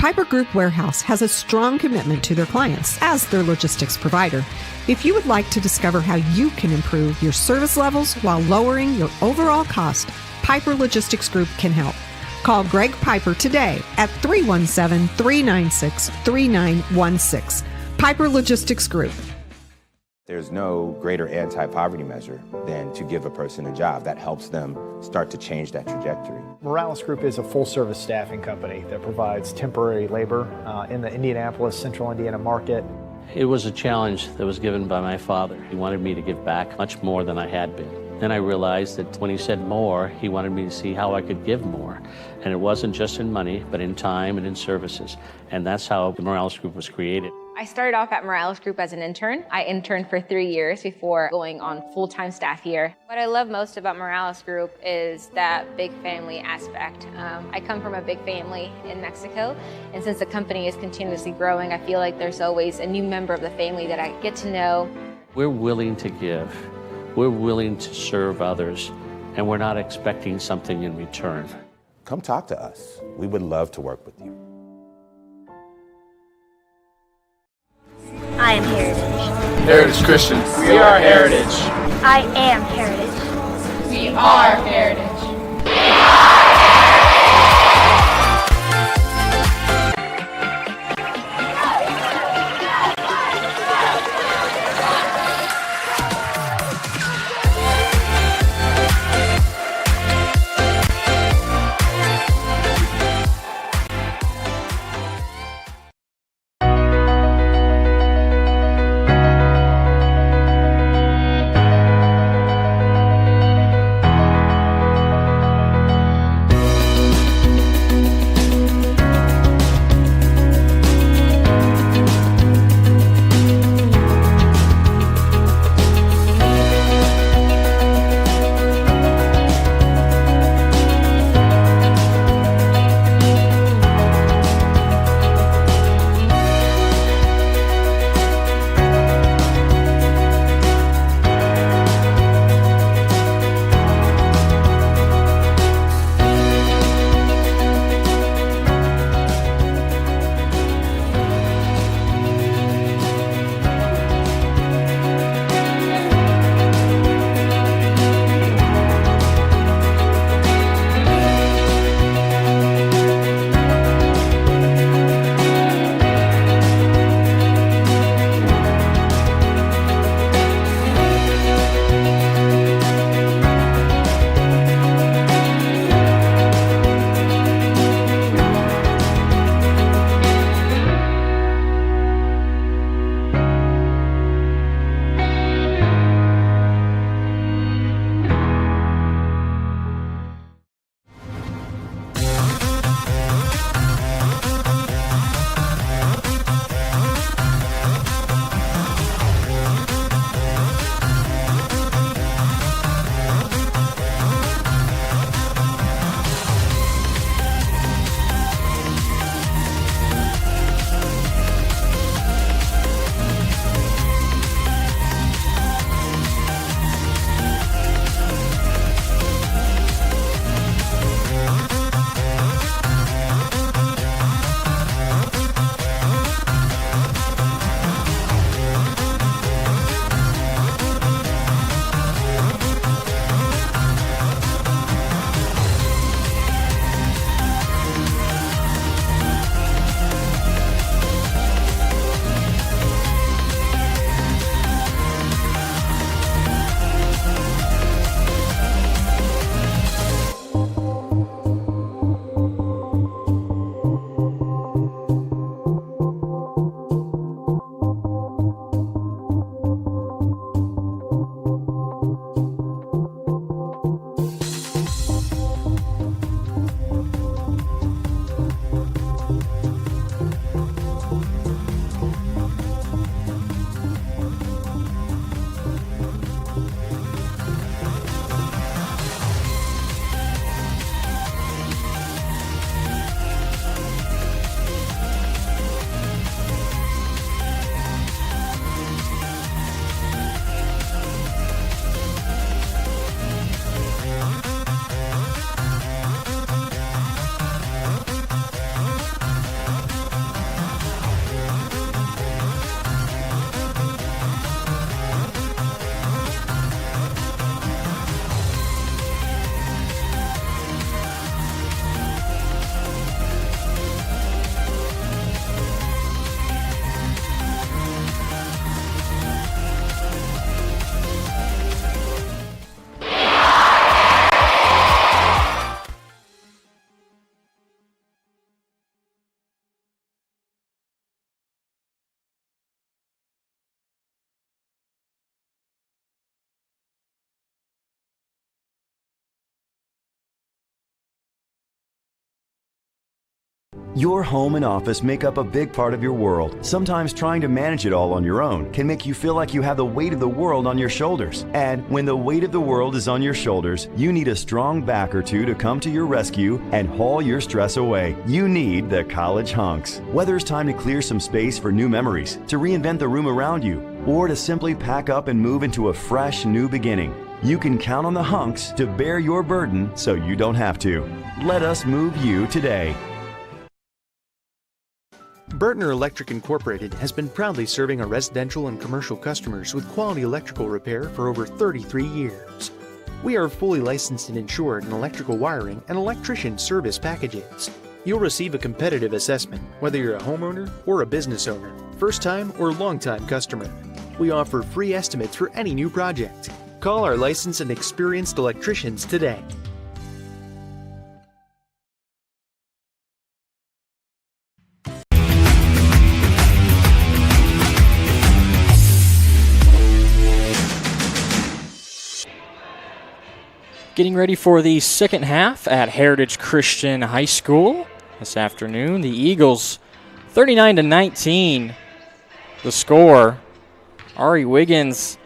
Piper Group Warehouse has a strong commitment to their clients as their logistics provider. If you would like to discover how you can improve your service levels while lowering your overall cost, Piper Logistics Group can help. Call Greg Piper today at 317-396-3916. Piper Logistics Group. There's no greater anti-poverty measure than to give a person a job. That helps them start to change that trajectory. Morales Group is a full-service staffing company that provides temporary labor in the Indianapolis, Central Indiana market. It was a challenge that was given by my father. He wanted me to give back much more than I had been. Then I realized that when he said more, he wanted me to see how I could give more. And it wasn't just in money, but in time and in services. And that's how the Morales Group was created. I started off at Morales Group as an intern. I interned for 3 years before going on full-time staff here. What I love most about Morales Group is that big family aspect. I come from a big family in Mexico, and since the company is continuously growing, I feel like there's always a new member of the family that I get to know. We're willing to give. We're willing to serve others, and we're not expecting something in return. Come talk to us. We would love to work with you. I am Heritage. Heritage Christian. We are Heritage. I am Heritage. We are Heritage. Your home and office make up a big part of your world. Sometimes trying to manage it all on your own can make you feel like you have the weight of the world on your shoulders. And when the weight of the world is on your shoulders, you need a strong back or two to come to your rescue and haul your stress away. You need the College Hunks. Whether it's time to clear some space for new memories, to reinvent the room around you, or to simply pack up and move into a fresh new beginning, you can count on the Hunks to bear your burden so you don't have to. Let us move you today. Burtner Electric Incorporated has been proudly serving our residential and commercial customers with quality electrical repair for over 33 years. We are fully licensed and insured in electrical wiring and electrician service packages. You'll receive a competitive assessment, whether you're a homeowner or a business owner, first-time or long-time customer. We offer free estimates for any new project. Call our licensed and experienced electricians today. Getting ready for the second half at Heritage Christian High School this afternoon. The Eagles 39-19. The score. Ari Wiggins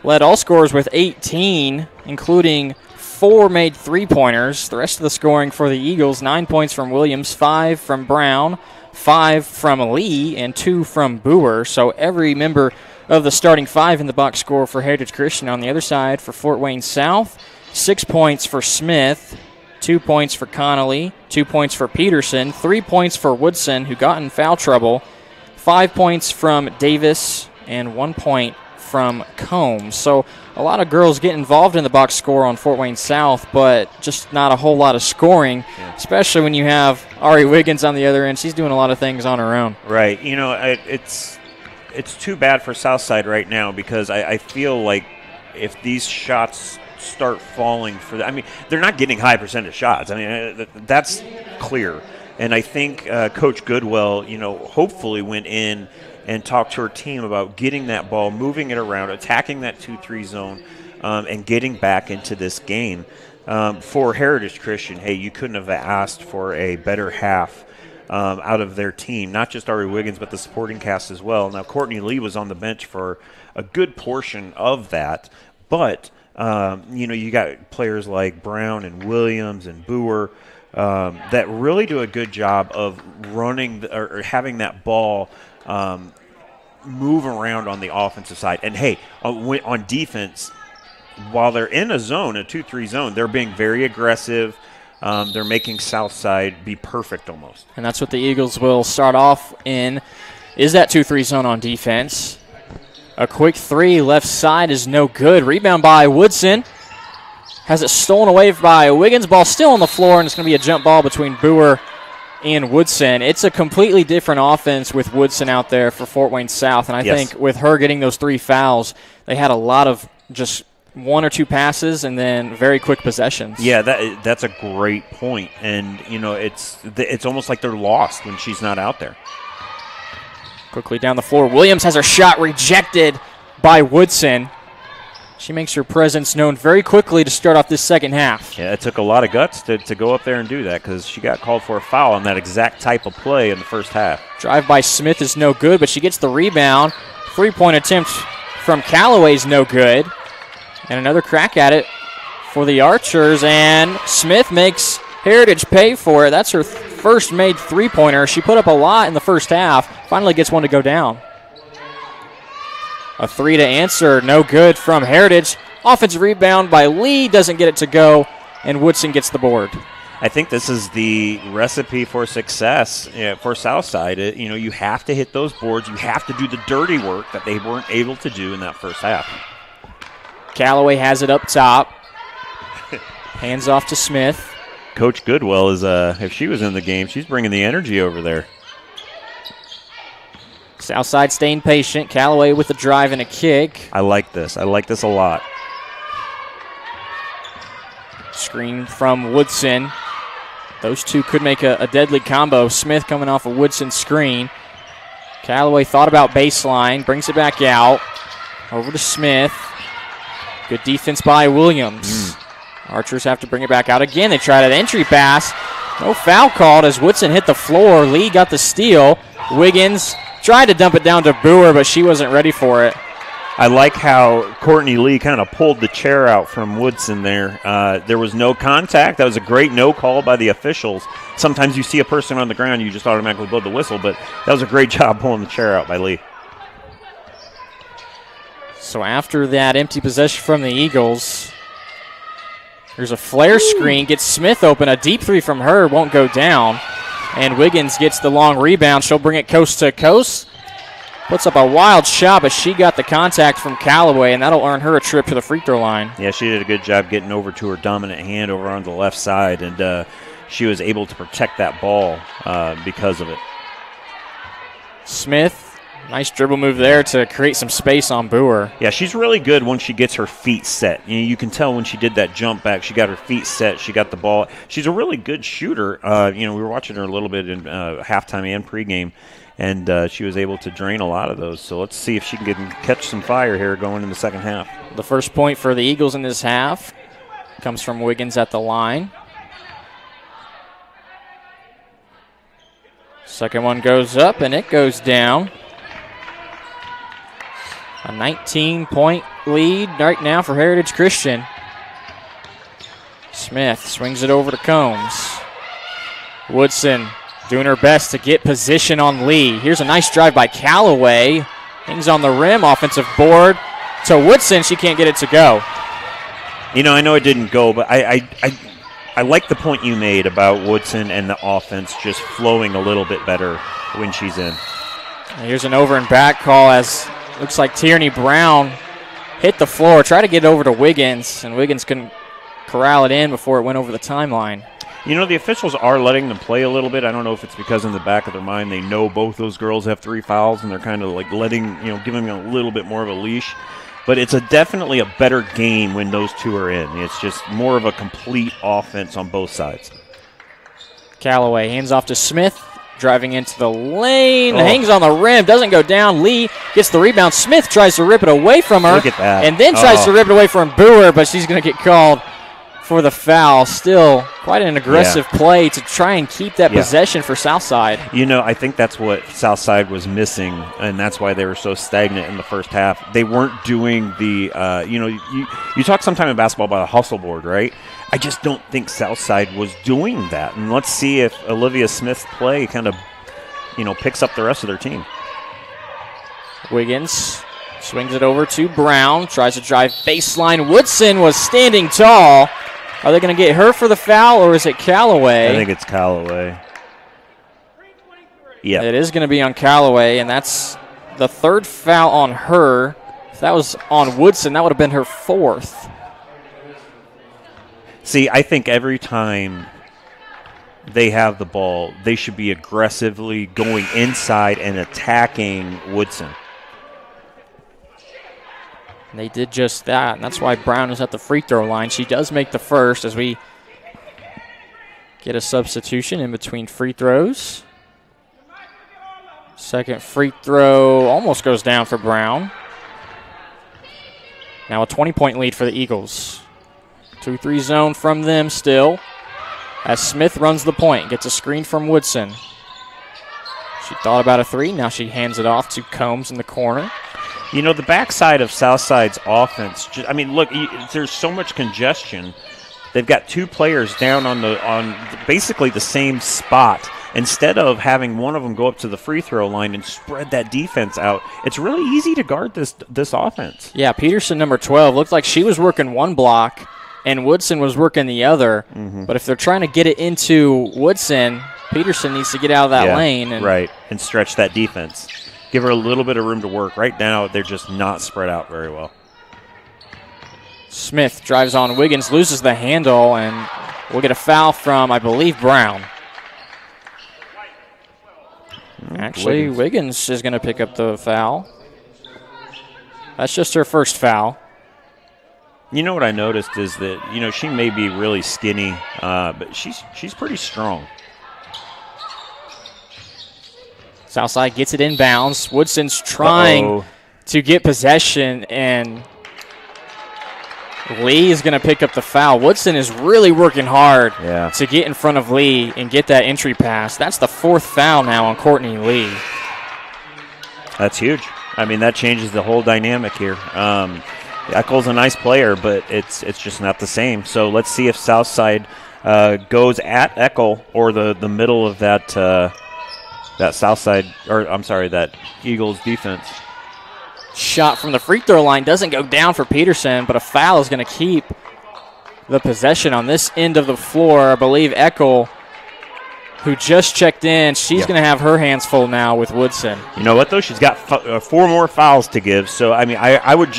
led all scorers with 18, including 4 made three-pointers. The rest of the scoring for the Eagles, 9 points from Williams, 5 from Brown, 5 from Lee, and 2 from Boer. So every member of the starting 5 in the box score for Heritage Christian. On the other side for Fort Wayne South, 6 points for Smith, 2 points for Connolly, 2 points for Peterson, 3 points for Woodson, who got in foul trouble, 5 points from Davis, and 1 point from Combs. So a lot of girls get involved in the box score on Fort Wayne South, but just not a whole lot of scoring, especially when you have Ari Wiggins on the other end. She's doing a lot of things on her own. Right. You know, it's too bad for Southside right now because I feel like if these shots start falling for them, I mean, they're not getting high percentage shots. I mean, that's clear. And I think Coach Goodwell, you know, hopefully went in and talked to her team about getting that ball, moving it around, attacking that 2-3 zone, and getting back into this game. For Heritage Christian, hey, you couldn't have asked for a better half out of their team, not just Ari Wiggins, but the supporting cast as well. Now, Courtney Lee was on the bench for a good portion of that, but you know, you got players like Brown and Williams and Boer that really do a good job of running or having that ball move around on the offensive side. And, hey, on defense, while they're in a zone, a 2-3 zone, they're being very aggressive. They're making Southside be perfect almost. And that's what the Eagles will start off in, is that 2-3 zone on defense. A quick three, left side is no good. Rebound by Woodson. Has it stolen away by Wiggins. Ball still on the floor, and it's going to be a jump ball between Boer and Woodson. It's a completely different offense with Woodson out there for Fort Wayne South, and I think with her getting those 3 fouls, they had a lot of just 1 or 2 passes and then very quick possessions. Yeah, that's a great point, and you know it's almost like they're lost when she's not out there. Quickly down the floor, Williams has her shot rejected by Woodson. She makes her presence known very quickly to start off this second half. Yeah, it took a lot of guts to go up there and do that because she got called for a foul on that exact type of play in the first half. Drive by Smith is no good, but she gets the rebound. 3-point attempt from Callaway is no good. And another crack at it for the Archers, and Smith makes Heritage pay for it. That's her first made 3-pointer. She put up a lot in the first half. Finally gets one to go down. A 3 to answer, no good from Heritage. Offensive rebound by Lee, doesn't get it to go, and Woodson gets the board. I think this is the recipe for success for Southside. You know, you have to hit those boards. You have to do the dirty work that they weren't able to do in that first half. Callaway has it up top. Hands off to Smith. Coach Goodwell is, if she was in the game, she's bringing the energy over there. Southside staying patient. Callaway with the drive and a kick. I like this. I like this a lot. Screen from Woodson. Those two could make a deadly combo. Smith coming off a Woodson screen. Callaway thought about baseline. Brings it back out. Over to Smith. Good defense by Williams. Archers have to bring it back out again. They tried an entry pass. No foul called as Woodson hit the floor. Lee got the steal. Wiggins tried to dump it down to Boer, but she wasn't ready for it. I like how Courtney Lee kind of pulled the chair out from Woodson there. There was no contact. That was a great no call by the officials. Sometimes you see a person on the ground, you just automatically blow the whistle, but that was a great job pulling the chair out by Lee. So after that empty possession from the Eagles, there's a flare screen, gets Smith open. A deep three from her won't go down. And Wiggins gets the long rebound. She'll bring it coast to coast. Puts up a wild shot, but she got the contact from Callaway, and that'll earn her a trip to the free throw line. Yeah, she did a good job getting over to her dominant hand over on the left side, and she was able to protect that ball because of it. Smith, nice dribble move there to create some space on Boer. Yeah, she's really good when she gets her feet set. You can tell when she did that jump back, she got her feet set, she got the ball. She's a really good shooter. We were watching her a little bit in halftime and pregame, and she was able to drain a lot of those. So let's see if she can catch some fire here going in the second half. The first point for the Eagles in this half comes from Wiggins at the line. Second one goes up, and it goes down. A 19-point lead right now for Heritage Christian. Smith swings it over to Combs. Woodson doing her best to get position on Lee. Here's a nice drive by Callaway. Hangs on the rim, offensive board to Woodson. She can't get it to go. I know it didn't go, but I like the point you made about Woodson and the offense just flowing a little bit better when she's in. Here's an over and back call as looks like Tierney Brown hit the floor, tried to get over to Wiggins, and Wiggins couldn't corral it in before it went over the timeline. The officials are letting them play a little bit. I don't know if it's because in the back of their mind they know both those girls have 3 fouls, and they're kind of like giving them a little bit more of a leash. But it's definitely a better game when those two are in. It's just more of a complete offense on both sides. Callaway hands off to Smith, driving into the lane, hangs on the rim, doesn't go down. Lee gets the rebound. Smith tries to rip it away from her. Look at that. And then tries to rip it away from Boer, but she's going to get called for the foul. Still quite an aggressive play to try and keep that possession for Southside. I think that's what Southside was missing, and that's why they were so stagnant in the first half. They weren't doing the, you talk sometime in basketball about a hustle board, right? I just don't think Southside was doing that. And let's see if Olivia Smith's play kind of, picks up the rest of their team. Wiggins swings it over to Brown, tries to drive baseline. Woodson was standing tall. Are they going to get her for the foul, or is it Callaway? I think it's Callaway. Yeah. It is going to be on Callaway, and that's the third foul on her. If that was on Woodson, that would have been her fourth. See, I think every time they have the ball, they should be aggressively going inside and attacking Woodson. They did just that, and that's why Brown is at the free throw line. She does make the first as we get a substitution in between free throws. Second free throw almost goes down for Brown. Now a 20-point lead for the Eagles. 2-3 zone from them still as Smith runs the point, gets a screen from Woodson. She thought about a three. Now she hands it off to Combs in the corner. The backside of Southside's offense, look, there's so much congestion. They've got two players down on basically the same spot. Instead of having one of them go up to the free throw line and spread that defense out, it's really easy to guard this offense. Yeah, Peterson, number 12, looked like she was working one block and Woodson was working the other. Mm-hmm. But if they're trying to get it into Woodson, Peterson needs to get out of that lane. And stretch that defense. Give her a little bit of room to work. Right now, they're just not spread out very well. Smith drives on Wiggins, loses the handle, and we'll get a foul from, I believe, Brown. Actually, Wiggins is going to pick up the foul. That's just her first foul. What I noticed is that, she may be really skinny, but she's pretty strong. Southside gets it inbounds. Woodson's trying to get possession, and Lee is going to pick up the foul. Woodson is really working hard Yeah. to get in front of Lee and get that entry pass. That's the 4th foul now on Courtney Lee. That's huge. I mean, that changes the whole dynamic here. Eckel's a nice player, but it's just not the same. So let's see if Southside goes at Eckel or the middle of that Southside, or I'm sorry, that Eagles defense. Shot from the free throw line doesn't go down for Peterson, but a foul is going to keep the possession on this end of the floor. I believe Eckel, who just checked in, she's going to have her hands full now with Woodson. You know what, though? She's got 4 more fouls to give. So, I mean, I would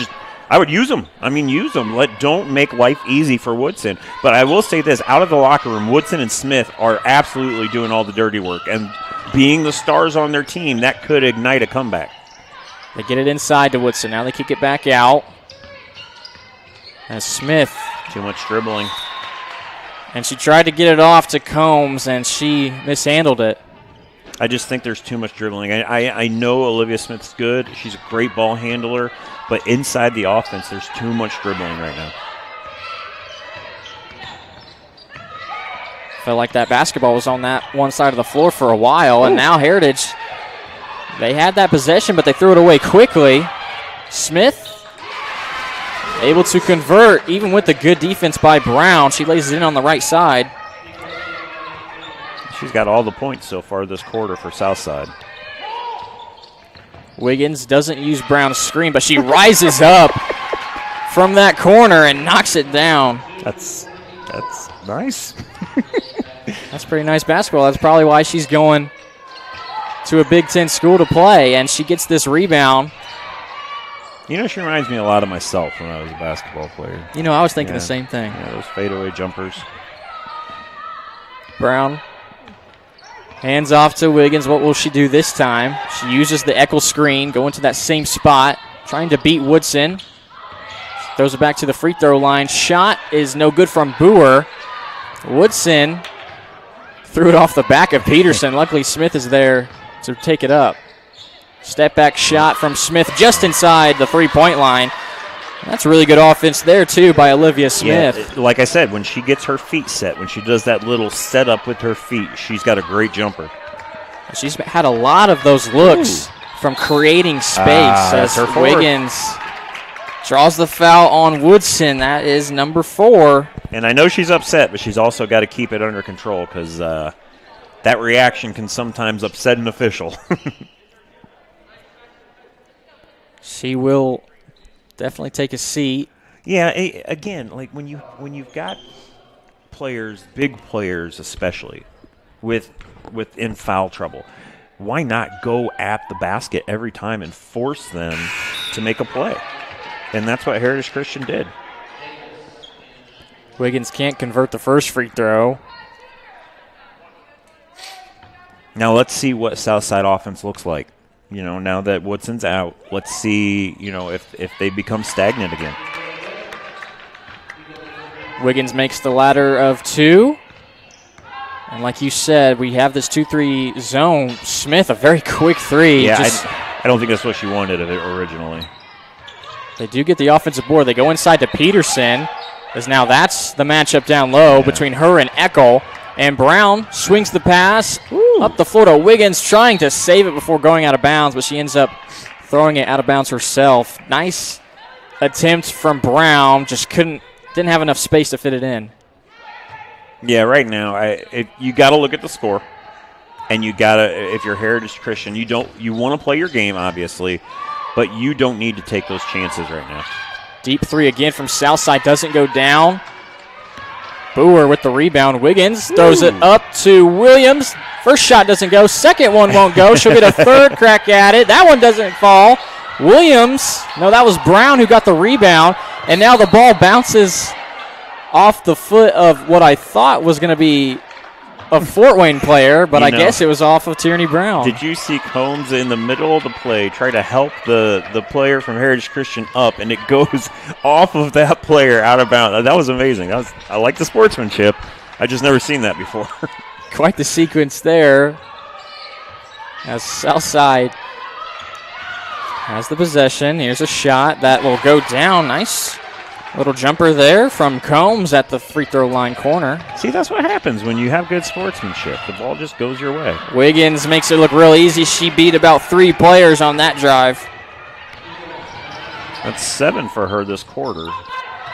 use them. I mean, use them. Don't make life easy for Woodson. But I will say this, out of the locker room, Woodson and Smith are absolutely doing all the dirty work. And being the stars on their team, that could ignite a comeback. They get it inside to Woodson. Now they kick it back out. As Smith. Too much dribbling. And she tried to get it off to Combs, and she mishandled it. I just think there's too much dribbling. I know Olivia Smith's good. She's a great ball handler. But inside the offense, there's too much dribbling right now. Felt like that basketball was on that one side of the floor for a while, and now Heritage, they had that possession, but they threw it away quickly. Smith able to convert, even with the good defense by Brown. She lays it in on the right side. She's got all the points so far this quarter for Southside. Wiggins doesn't use Brown's screen, but she rises up from that corner and knocks it down. That's nice. That's pretty nice basketball. That's probably why she's going to a Big Ten school to play, and she gets this rebound. You know, she reminds me a lot of myself when I was a basketball player. You know, I was thinking the same thing. Yeah, those fadeaway jumpers. Brown hands off to Wiggins. What will she do this time? She uses the Eckel screen, going to that same spot, trying to beat Woodson. Throws it back to the free throw line. Shot is no good from Boer. Woodson threw it off the back of Peterson. Luckily, Smith is there to take it up. Step back shot from Smith just inside the three-point line. That's really good offense there, too, by Olivia Smith. Yeah, like I said, when she gets her feet set, when she does that little setup with her feet, she's got a great jumper. She's had a lot of those looks from creating space as her Wiggins draws the foul on Woodson. That is number 4. And I know she's upset, but she's also got to keep it under control because that reaction can sometimes upset an official. She will definitely take a seat. Yeah, again, like when you've got players, big players especially, in foul trouble, why not go at the basket every time and force them to make a play? And that's what Heritage Christian did. Wiggins can't convert the first free throw. Now let's see what Southside offense looks like. You know, now that Woodson's out, let's see, you know, if they become stagnant again. Wiggins makes the ladder of 2. And like you said, we have this 2-3 zone. Smith, a very quick 3. Yeah, I don't think that's what she wanted of it originally. They do get the offensive board. They go inside to Peterson, as now that's the matchup down low between her and Eckel. And Brown swings the pass up the floor to Wiggins, trying to save it before going out of bounds, but she ends up throwing it out of bounds herself. Nice attempt from Brown, just didn't have enough space to fit it in. Yeah, right now you got to look at the score, and you got to, if you're Heritage Christian, you want to play your game obviously, but you don't need to take those chances right now. Deep 3 again from Southside, doesn't go down. Boer with the rebound. Wiggins throws it up to Williams. First shot doesn't go. Second one won't go. She'll get a third crack at it. That one doesn't fall. Williams, no, that was Brown who got the rebound. And now the ball bounces off the foot of what I thought was going to be a Fort Wayne player, but I guess it was off of Tierney Brown. Did you see Combs in the middle of the play try to help the player from Heritage Christian up, and it goes off of that player out of bounds? That was amazing. I like the sportsmanship. I just never seen that before. Quite the sequence there. As Southside has the possession. Here's a shot that will go down. Nice Little jumper there from Combs at the free throw line corner. See, that's what happens when you have good sportsmanship. The ball just goes your way. Wiggins makes it look real easy. She beat about 3 players on that drive. That's 7 for her this quarter.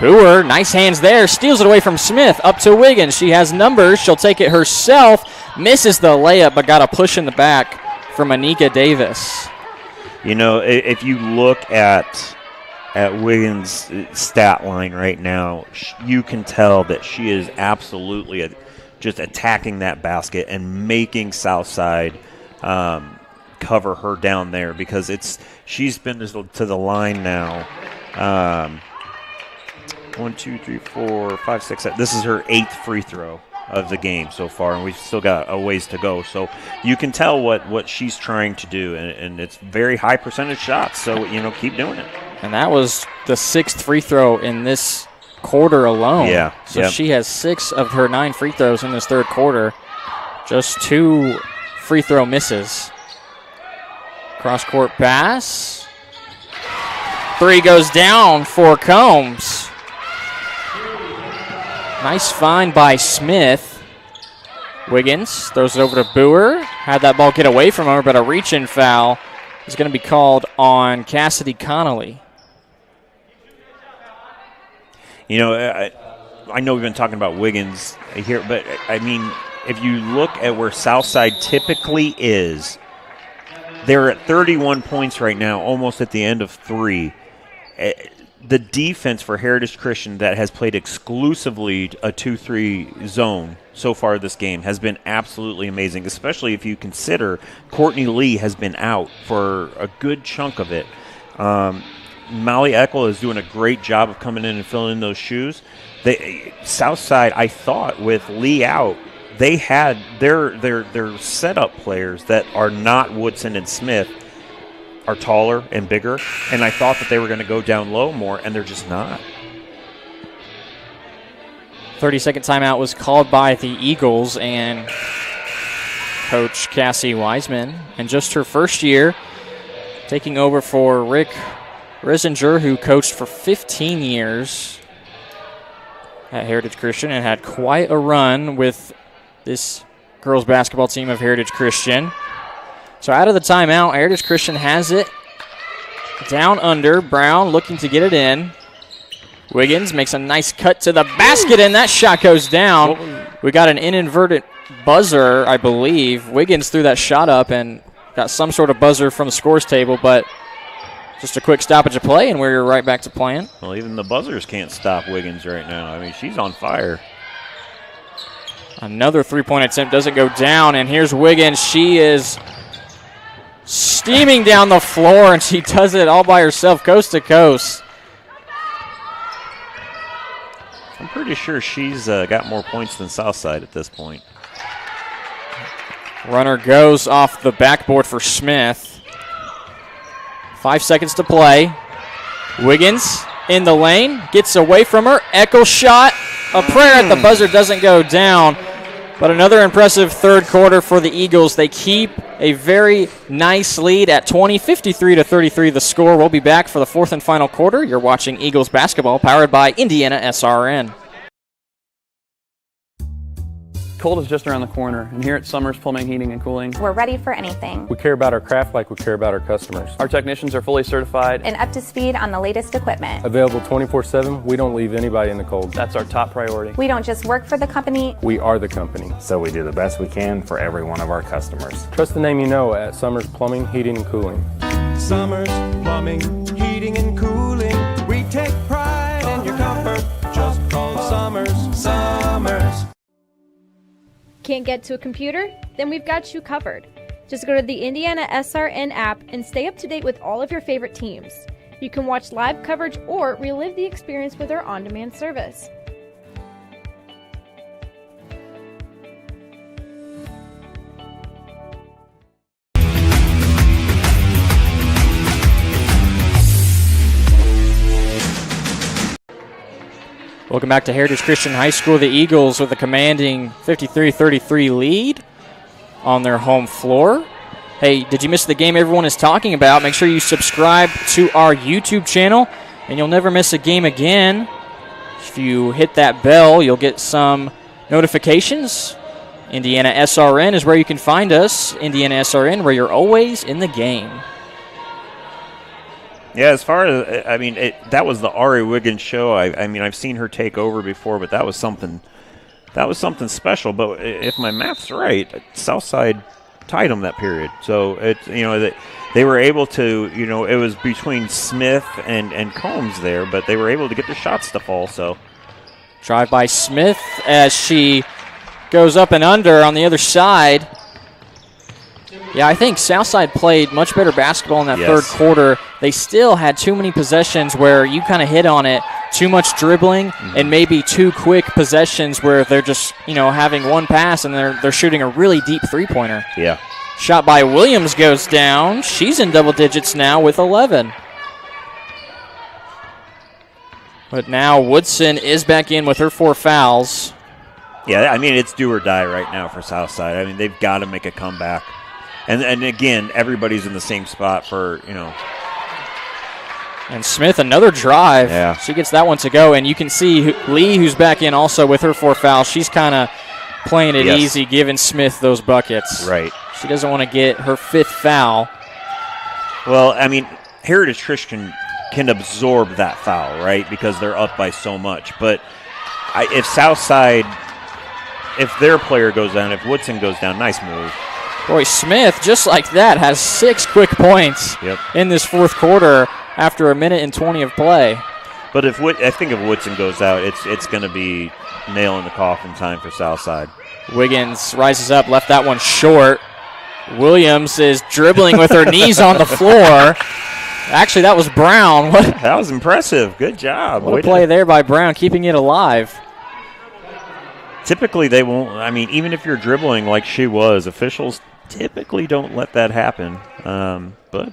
Boer, nice hands there. Steals it away from Smith. Up to Wiggins. She has numbers. She'll take it herself. Misses the layup, but got a push in the back from Anika Davis. You know, if you look at Wiggins' stat line right now, you can tell that she is absolutely just attacking that basket and making Southside cover her down there, because she's been to the line now. 1, 2, 3, 4, 5, 6, 7. This is her 8th free throw of the game so far, and we've still got a ways to go. So you can tell what she's trying to do, and it's very high percentage shots. So, keep doing it. And that was the 6th free throw in this quarter alone. Yeah. So she has 6 of her 9 free throws in this third quarter. Just 2 free throw misses. Cross-court pass. 3 goes down for Combs. Nice find by Smith. Wiggins throws it over to Boer. Had that ball get away from her, but a reach-in foul is going to be called on Cassidy Connolly. I know we've been talking about Wiggins here, but, I mean, if you look at where Southside typically is, they're at 31 points right now, almost at the end of 3. The defense for Heritage Christian that has played exclusively a 2-3 zone so far this game has been absolutely amazing, especially if you consider Courtney Lee has been out for a good chunk of it. Molly Eckel is doing a great job of coming in and filling in those shoes. Southside, I thought, with Lee out, they had their setup players that are not Woodson and Smith are taller and bigger, and I thought that they were going to go down low more, and they're just not. 30-second timeout was called by the Eagles and Coach Cassie Wiseman. And just her first year, taking over for Rick Risinger, who coached for 15 years at Heritage Christian and had quite a run with this girls basketball team of Heritage Christian. So out of the timeout, Heritage Christian has it down under. Brown looking to get it in. Wiggins makes a nice cut to the basket, and that shot goes down. We got an inadvertent buzzer, I believe. Wiggins threw that shot up and got some sort of buzzer from the scores table, but just a quick stoppage of play, and we're right back to playing. Well, even the buzzers can't stop Wiggins right now. I mean, she's on fire. Another three-point attempt doesn't go down, and here's Wiggins. She is steaming down the floor, and she does it all by herself, coast to coast. I'm pretty sure she's got more points than Southside at this point. Runner goes off the backboard for Smith. 5 seconds to play. Wiggins in the lane, gets away from her. Eckel shot, a prayer at the buzzer, doesn't go down. But another impressive third quarter for the Eagles. They keep a very nice lead at 20, 53-33 the score. We'll be back for the fourth and final quarter. You're watching Eagles basketball, powered by Indiana SRN. Cold is just around the corner, and here at Summers Plumbing, Heating, and Cooling, we're ready for anything. We care about our craft like we care about our customers. Our technicians are fully certified and up to speed on the latest equipment. Available 24/7, we don't leave anybody in the cold. That's our top priority. We don't just work for the company, we are the company. So we do the best we can for every one of our customers. Trust the name you know at Summers Plumbing, Heating, and Cooling. Summers Plumbing, Heating, and Cooling. We take pride in your comfort. Just call Summers. Summers. Can't get to a computer? Then we've got you covered. Just go to the Indiana SRN app and stay up to date with all of your favorite teams. You can watch live coverage or relive the experience with our on-demand service. Welcome back to Heritage Christian High School. The Eagles with a commanding 53-33 lead on their home floor. Hey, did you miss the game everyone is talking about? Make sure you subscribe to our YouTube channel, and you'll never miss a game again. If you hit that bell, you'll get some notifications. Indiana SRN is where you can find us. Indiana SRN, where you're always in the game. Yeah, as far as, I mean, that was the Ari Wiggins show. I mean, I've seen her take over before, but that was something special. But if my math's right, Southside tied them that period. So it's, you know, they were able to, you know, it was between Smith and Combs there, but they were able to get the shots to fall. So drive by Smith as she goes up and under on the other side. Yeah, I think Southside played much better basketball in that third quarter. They still had too many possessions where you kind of hit on it, too much dribbling, and maybe too quick possessions where they're just, you know, having one pass and they're shooting a really deep three-pointer. Yeah. Shot by Williams goes down. She's in double digits now with 11. But now Woodson is back in with her 4 fouls. Yeah, I mean, it's do or die right now for Southside. I mean, they've got to make a comeback. And again, everybody's in the same spot for, you know. And Smith, another drive. Yeah. She gets that one to go. And you can see Lee, who's back in also with her 4 fouls. She's kind of playing it easy, giving Smith those buckets. Right. She doesn't want to get her 5th foul. Well, I mean, Heritage Christian can absorb that foul, right, because they're up by so much. But if Southside, if their player goes down, if Woodson goes down, nice move. Boy, Smith, just like that, has 6 quick points in this 4th quarter after a minute and 20 of play. But I think if Woodson goes out, it's going to be nail in the coffin time for Southside. Wiggins rises up, left that one short. Williams is dribbling with her knees on the floor. Actually, that was Brown. That was impressive. Good job. What a play there by Brown, keeping it alive. Typically, they won't. I mean, even if you're dribbling like she was, officials typically don't let that happen. But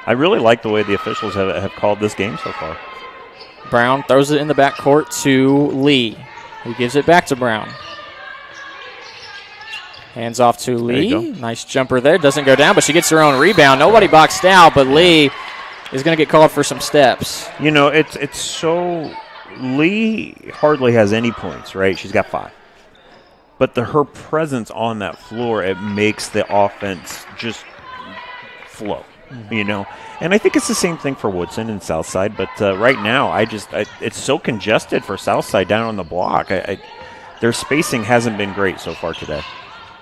I really like the way the officials have called this game so far. Brown throws it in the backcourt to Lee, who gives it back to Brown. Hands off to Lee. Nice jumper there. Doesn't go down, but she gets her own rebound. Nobody boxed out, but Lee is going to get called for some steps. You know, it's so Lee hardly has any points, right? She's got 5. But her presence on that floor, it makes the offense just flow, you know. And I think it's the same thing for Woodson and Southside. But right now, it's so congested for Southside down on the block. Their spacing hasn't been great so far today.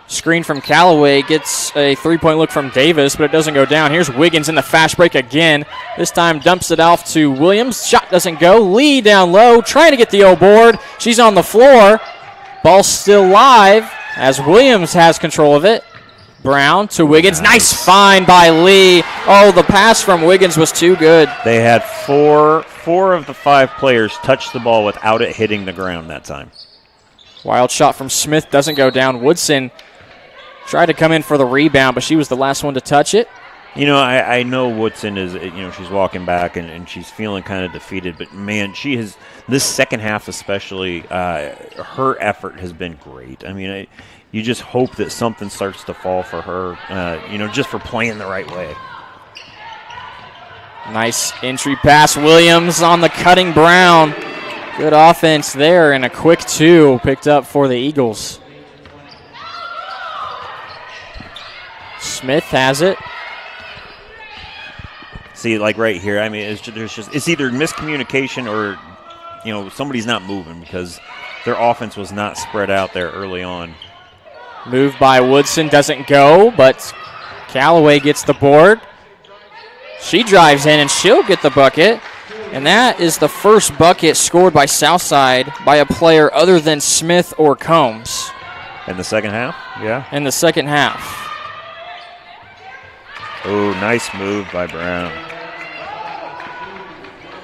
Screen from Callaway, gets a 3-point look from Davis, but it doesn't go down. Here's Wiggins in the fast break again. This time dumps it off to Williams. Shot doesn't go. Lee down low, trying to get the old board. She's on the floor. Ball still live as Williams has control of it. Brown to Wiggins. Nice find by Lee. Oh, the pass from Wiggins was too good. They had four of the 5 players touch the ball without it hitting the ground that time. Wild shot from Smith doesn't go down. Woodson tried to come in for the rebound, but she was the last one to touch it. You know, I know Woodson is, you know, she's walking back and she's feeling kind of defeated, but man, she has, this second half especially, her effort has been great. I mean, you just hope that something starts to fall for her, you know, just for playing the right way. Nice entry pass. Williams on the cutting Brown. Good offense there, and a quick 2 picked up for the Eagles. Smith has it. See, like right here, I mean, it's either miscommunication or, you know, somebody's not moving because their offense was not spread out there early on. Move by Woodson doesn't go, but Callaway gets the board. She drives in, and she'll get the bucket. And that is the first bucket scored by Southside by a player other than Smith or Combs. In the second half? Yeah. In the second half. Oh, nice move by Brown.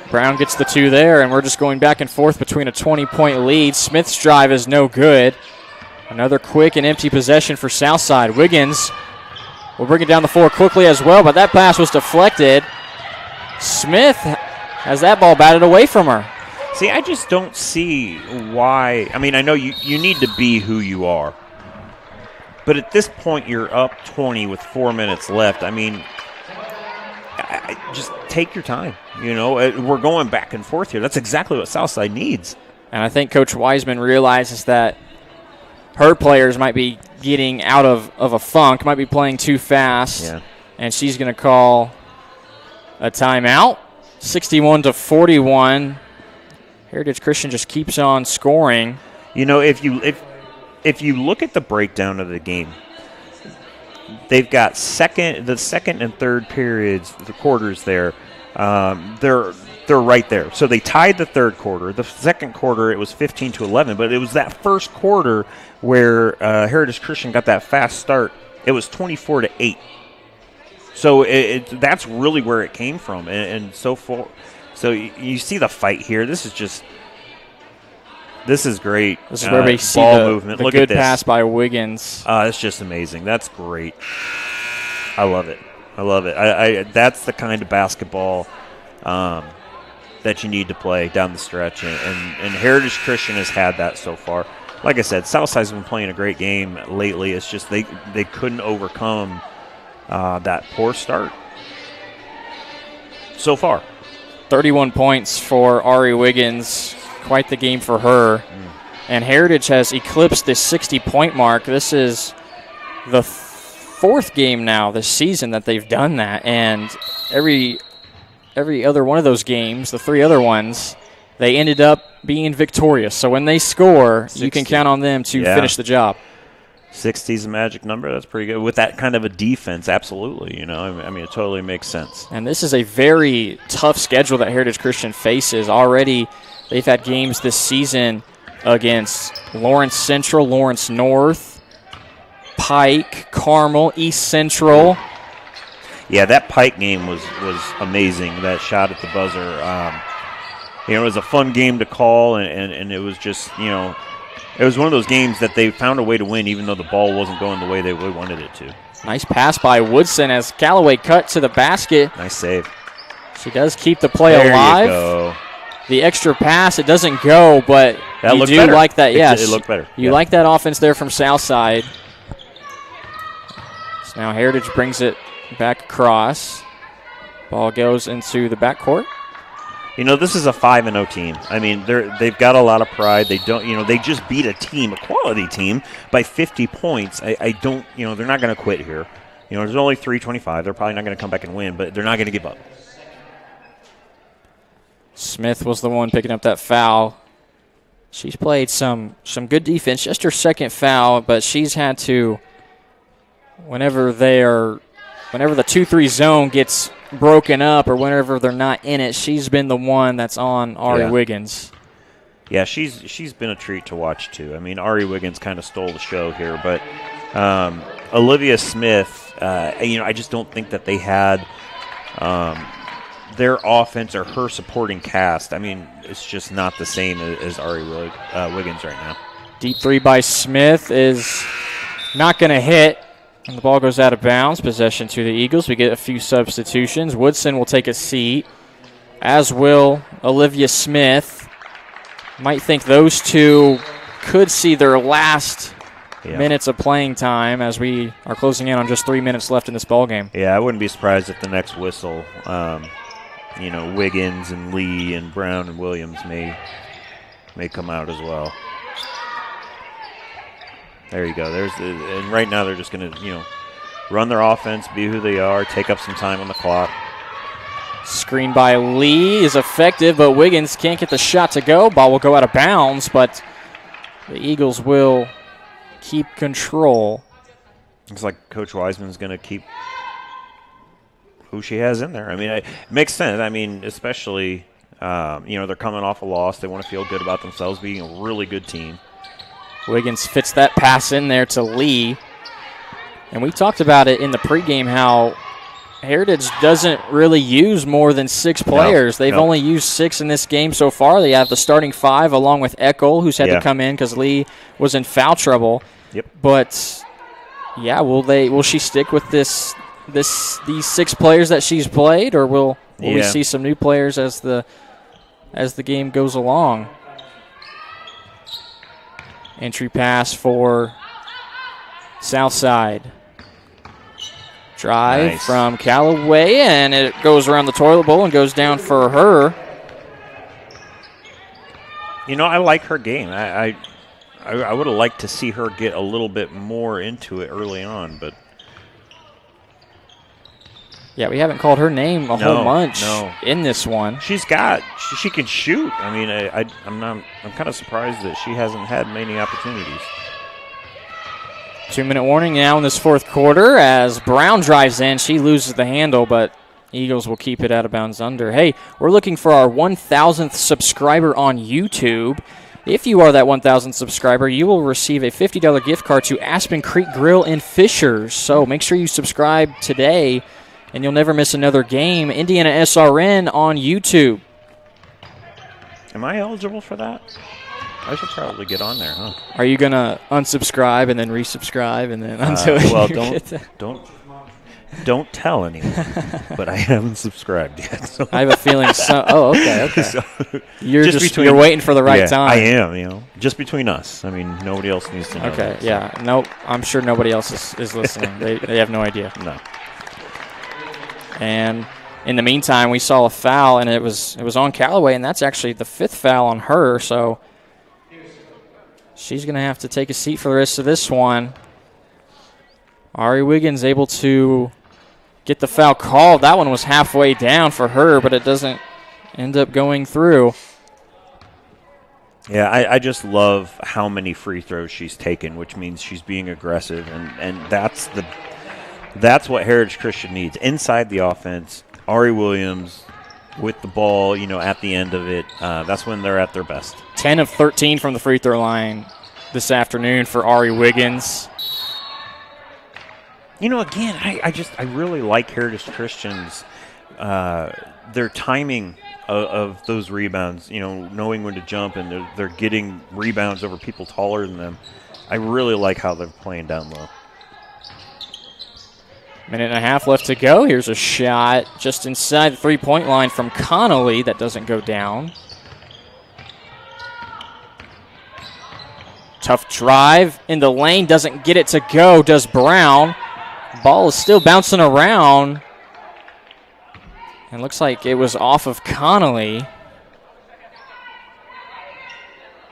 Brown gets the 2 there, and we're just going back and forth between a 20-point lead. Smith's drive is no good. Another quick and empty possession for Southside. Wiggins will bring it down the floor quickly as well, but that pass was deflected. Smith has that ball batted away from her. See, I just don't see why. I mean, I know you need to be who you are. But at this point, you're up 20 with 4 minutes left. I mean, just take your time. You know, we're going back and forth here. That's exactly what Southside needs. And I think Coach Wiseman realizes that her players might be getting out of a funk, might be playing too fast. Yeah. And she's going to call a timeout. 61-41. Heritage Christian just keeps on scoring. You know, if you look at the breakdown of the game, they've got the second and third periods, the quarters there. They're right there. So they tied the third quarter. The second quarter, it was 15-11, but it was that first quarter where Heritage Christian got that fast start. It was 24-8. So that's really where it came from, and so far. So you see the fight here. This is great. This is where we see ball the movement. Look good at this. pass by Wiggins. It's just amazing. That's great. I love it. I that's the kind of basketball that you need to play down the stretch, and Heritage Christian has had that so far. Like I said, Southside's been playing a great game lately. It's just they couldn't overcome that poor start so far. 31 points for Ari Wiggins. Quite the game for her. And Heritage has eclipsed the 60-point mark. This is the fourth game now this season that they've done that. And every other one of those games, the three other ones, they ended up being victorious. So when they score, 60. You can count on them to finish the job. 60 is a magic number. That's pretty good. With that kind of a defense, absolutely. You know, I mean, it totally makes sense. And this is a very tough schedule that Heritage Christian faces. Already, they've had games this season against Lawrence Central, Lawrence North, Pike, Carmel, East Central. Yeah, that Pike game was amazing. That shot at the buzzer. It was a fun game to call, and it was just, it was one of those games that they found a way to win even though the ball wasn't going the way they wanted it to. Nice pass by Woodson as Callaway cut to the basket. Nice save. She does keep the play there alive. You go. The extra pass, it doesn't go, but that you do better. like that. Yes, it looked better. You like that offense there from Southside. So now Heritage brings it back across. Ball goes into the backcourt. This is a 5-0 team. I mean, they've got a lot of pride. They don't, they just beat a quality team, by 50 points. I don't, they're not going to quit here. There's only 3:25. They're probably not going to come back and win, but they're not going to give up. Smith was the one picking up that foul. She's played some good defense. Just her second foul, but she's had to, whenever the 2-3 zone gets broken up or whenever they're not in it, she's been the one that's on Ari Wiggins. Yeah, she's been a treat to watch too. I mean, Ari Wiggins kind of stole the show here, but Olivia Smith, I just don't think that they had their offense or her supporting cast. I mean, it's just not the same as Ari Wiggins right now. Deep three by Smith is not going to hit. And the ball goes out of bounds. Possession to the Eagles. We get a few substitutions. Woodson will take a seat, as will Olivia Smith. Might think those two could see their last minutes of playing time as we are closing in on just 3 minutes left in this ball game. Yeah, I wouldn't be surprised if the next whistle, Wiggins and Lee and Brown and Williams may come out as well. There you go. And right now they're just going to, run their offense, be who they are, take up some time on the clock. Screen by Lee is effective, but Wiggins can't get the shot to go. Ball will go out of bounds, but the Eagles will keep control. Looks like Coach Wiseman's going to keep who she has in there. I mean, it makes sense. I mean, especially, they're coming off a loss. They want to feel good about themselves, being a really good team. Wiggins fits that pass in there to Lee. And we talked about it in the pregame how Heritage doesn't really use more than 6 players. They've only used 6 in this game so far. They have the starting 5 along with Eckel, who's had to come in because Lee was in foul trouble. Yep. But, will she stick with these 6 players that she's played, or will we see some new players as the game goes along? Entry pass for Southside. Drive from Callaway, and it goes around the toilet bowl and goes down for her. You know, I like her game. I would have liked to see her get a little bit more into it early on, but yeah, we haven't called her name a whole bunch in this one. She can shoot. I mean, I'm kind of surprised that she hasn't had many opportunities. 2-minute warning now in this fourth quarter as Brown drives in. She loses the handle, but Eagles will keep it out of bounds under. Hey, we're looking for our 1,000th subscriber on YouTube. If you are that 1,000th subscriber, you will receive a $50 gift card to Aspen Creek Grill in Fishers. So make sure you subscribe today, and you'll never miss another game. Indiana SRN on YouTube. Am I eligible for that? I should probably get on there, huh? Are you going to unsubscribe and then resubscribe and then until well, don't tell anyone, but I haven't subscribed yet. So. I have a feeling so. Oh, okay. So you're waiting for the right time. I am, just between us. I mean, nobody else needs to know. Okay, that, yeah. So. No, I'm sure nobody else is listening. They have no idea. No. And in the meantime, we saw a foul, and it was on Callaway, and that's actually the 5th foul on her, so she's going to have to take a seat for the rest of this one. Ari Wiggins able to get the foul called. That one was halfway down for her, but it doesn't end up going through. Yeah, I just love how many free throws she's taken, which means she's being aggressive, and that's what Heritage Christian needs. Inside the offense, Ari Williams with the ball, at the end of it, that's when they're at their best. 10 of 13 from the free throw line this afternoon for Ari Wiggins. Again, I really like Heritage Christian's their timing of those rebounds. Knowing when to jump, and they're getting rebounds over people taller than them. I really like how they're playing down low. Minute and a half left to go. Here's a shot just inside the three-point line from Connolly that doesn't go down. Tough drive in the lane, doesn't get it to go, does Brown. Ball is still bouncing around. And looks like it was off of Connolly.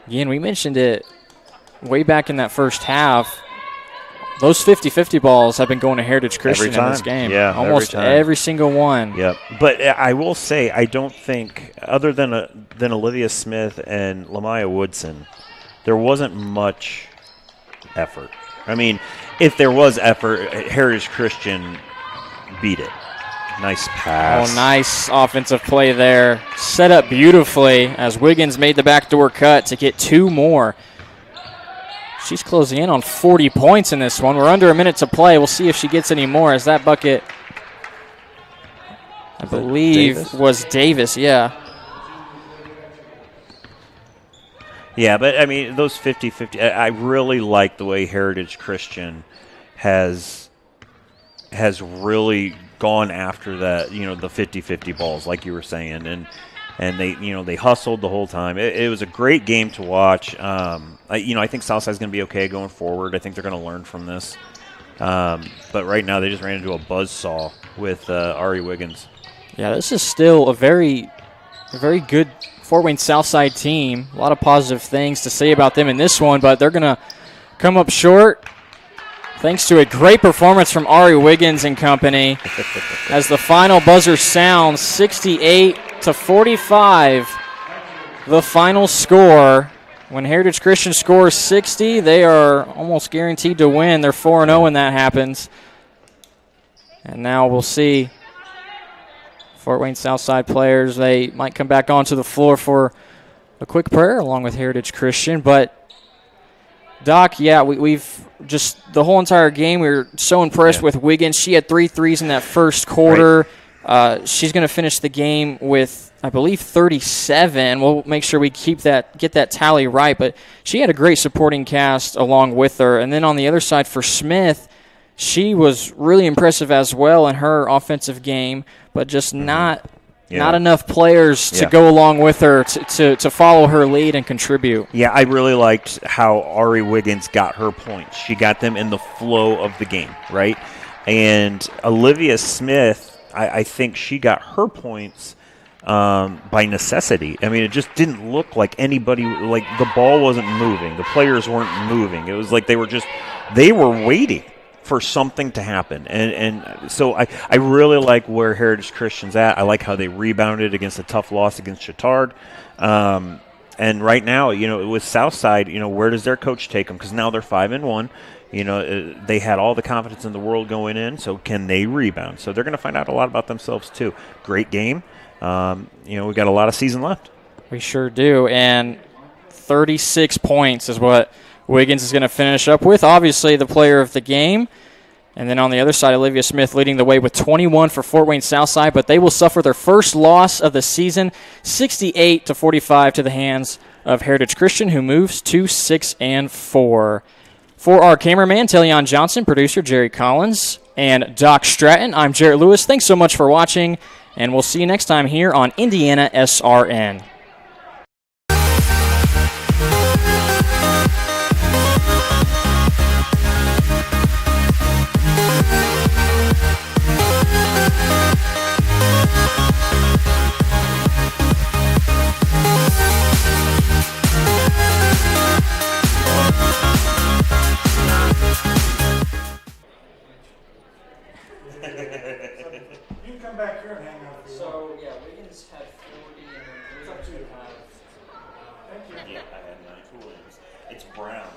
Again, we mentioned it way back in that first half. Those 50-50 balls have been going to Heritage Christian in this game. Yeah, almost every single one. Yep. But I will say, I don't think, other than Olivia Smith and Lamaya Woodson, there wasn't much effort. I mean, if there was effort, Heritage Christian beat it. Nice pass. Oh, nice offensive play there. Set up beautifully as Wiggins made the backdoor cut to get 2 more. She's closing in on 40 points in this one. We're under a minute to play. We'll see if she gets any more as that bucket, I believe, was Davis, yeah. Yeah, but, I mean, those 50-50, I really like the way Heritage Christian has really gone after that, the 50-50 balls, like you were saying, and they hustled the whole time. It was a great game to watch. I think Southside's going to be okay going forward. I think they're going to learn from this. But right now they just ran into a buzzsaw with Ari Wiggins. Yeah, this is still a very good Fort Wayne Southside team. A lot of positive things to say about them in this one, but they're going to come up short thanks to a great performance from Ari Wiggins and company as the final buzzer sounds, 68-45. The final score. When Heritage Christian scores 60, they are almost guaranteed to win. They're 4-0 when that happens. And now we'll see Fort Wayne Southside players. They might come back onto the floor for a quick prayer along with Heritage Christian. But, Doc, yeah, we've just the whole entire game, we were so impressed with Wiggins. She had 3 threes in that first quarter. Right. She's going to finish the game with, I believe, 37. We'll make sure we get that tally right. But she had a great supporting cast along with her. And then on the other side for Smith, she was really impressive as well in her offensive game, but just not enough players to go along with her to follow her lead and contribute. Yeah, I really liked how Ari Wiggins got her points. She got them in the flow of the game, right? And Olivia Smith, I think she got her points by necessity. I mean, it just didn't look like anybody, like the ball wasn't moving. The players weren't moving. It was like they were waiting for something to happen. And so I really like where Heritage Christian's at. I like how they rebounded against a tough loss against Chittard. And right now, with Southside, where does their coach take them? Because now they're 5-1. They had all the confidence in the world going in, so can they rebound? So they're going to find out a lot about themselves, too. Great game. We've got a lot of season left. We sure do, and 36 points is what Wiggins is going to finish up with. Obviously, the player of the game. And then on the other side, Olivia Smith leading the way with 21 for Fort Wayne Southside, but they will suffer their first loss of the season, 68-45 to the hands of Heritage Christian, who moves to 6-4. For our cameraman, Tellion Johnson, producer Jerry Collins, and Doc Stratton, I'm Jarrett Lewis. Thanks so much for watching, and we'll see you next time here on Indiana SRN. You can come back here and hang out. So, yeah, Wiggins had 40 and then 3 up to 5. Yeah, I had 9 cool. It's Brown.